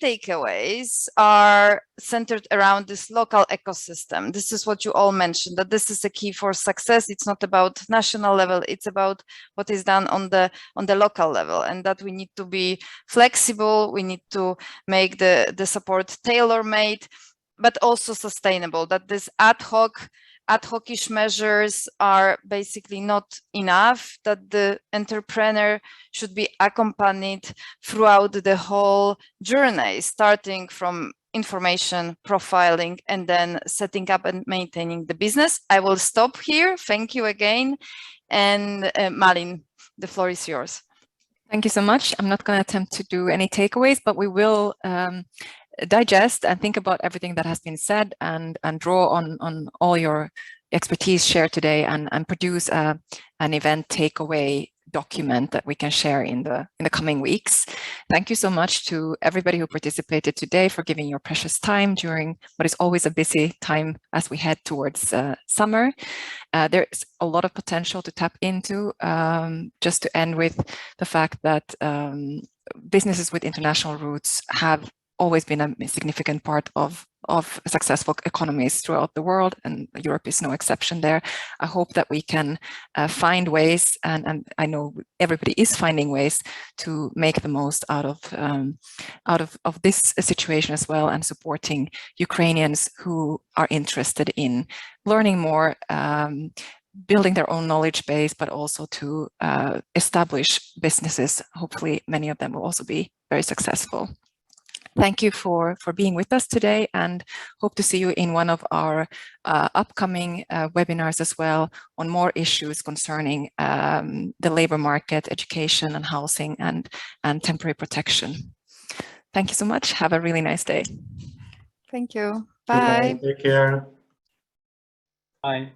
takeaways are centered around this local ecosystem. This is what you all mentioned, that this is a key for success. It's not about national level, it's about what is done on the local level, and that we need to be flexible, we need to make the support tailor-made, but also sustainable, that this ad hoc-ish measures are basically not enough, that the entrepreneur should be accompanied throughout the whole journey, starting from information profiling and then setting up and maintaining the business. I will stop here. Thank you again. And Malin, the floor is yours. Thank you so much. I'm not going to attempt to do any takeaways, but we will digest and think about everything that has been said and draw on all your expertise shared today and produce an event takeaway document that we can share in the coming weeks. Thank you so much to everybody who participated today for giving your precious time during what is always a busy time as we head towards summer. There's a lot of potential to tap into. Just to end with the fact that businesses with international roots have always been a significant part of successful economies throughout the world, and Europe is no exception there. I hope that we can find ways, and I know everybody is finding ways to make the most out of this situation as well, and supporting Ukrainians who are interested in learning more, building their own knowledge base, but also to establish businesses. Hopefully many of them will also be very successful. Thank you for being with us today, and hope to see you in one of our upcoming webinars as well on more issues concerning the labor market, education and housing, and temporary protection. Thank you so much. Have a really nice day. Thank you. Bye. Take care. Bye.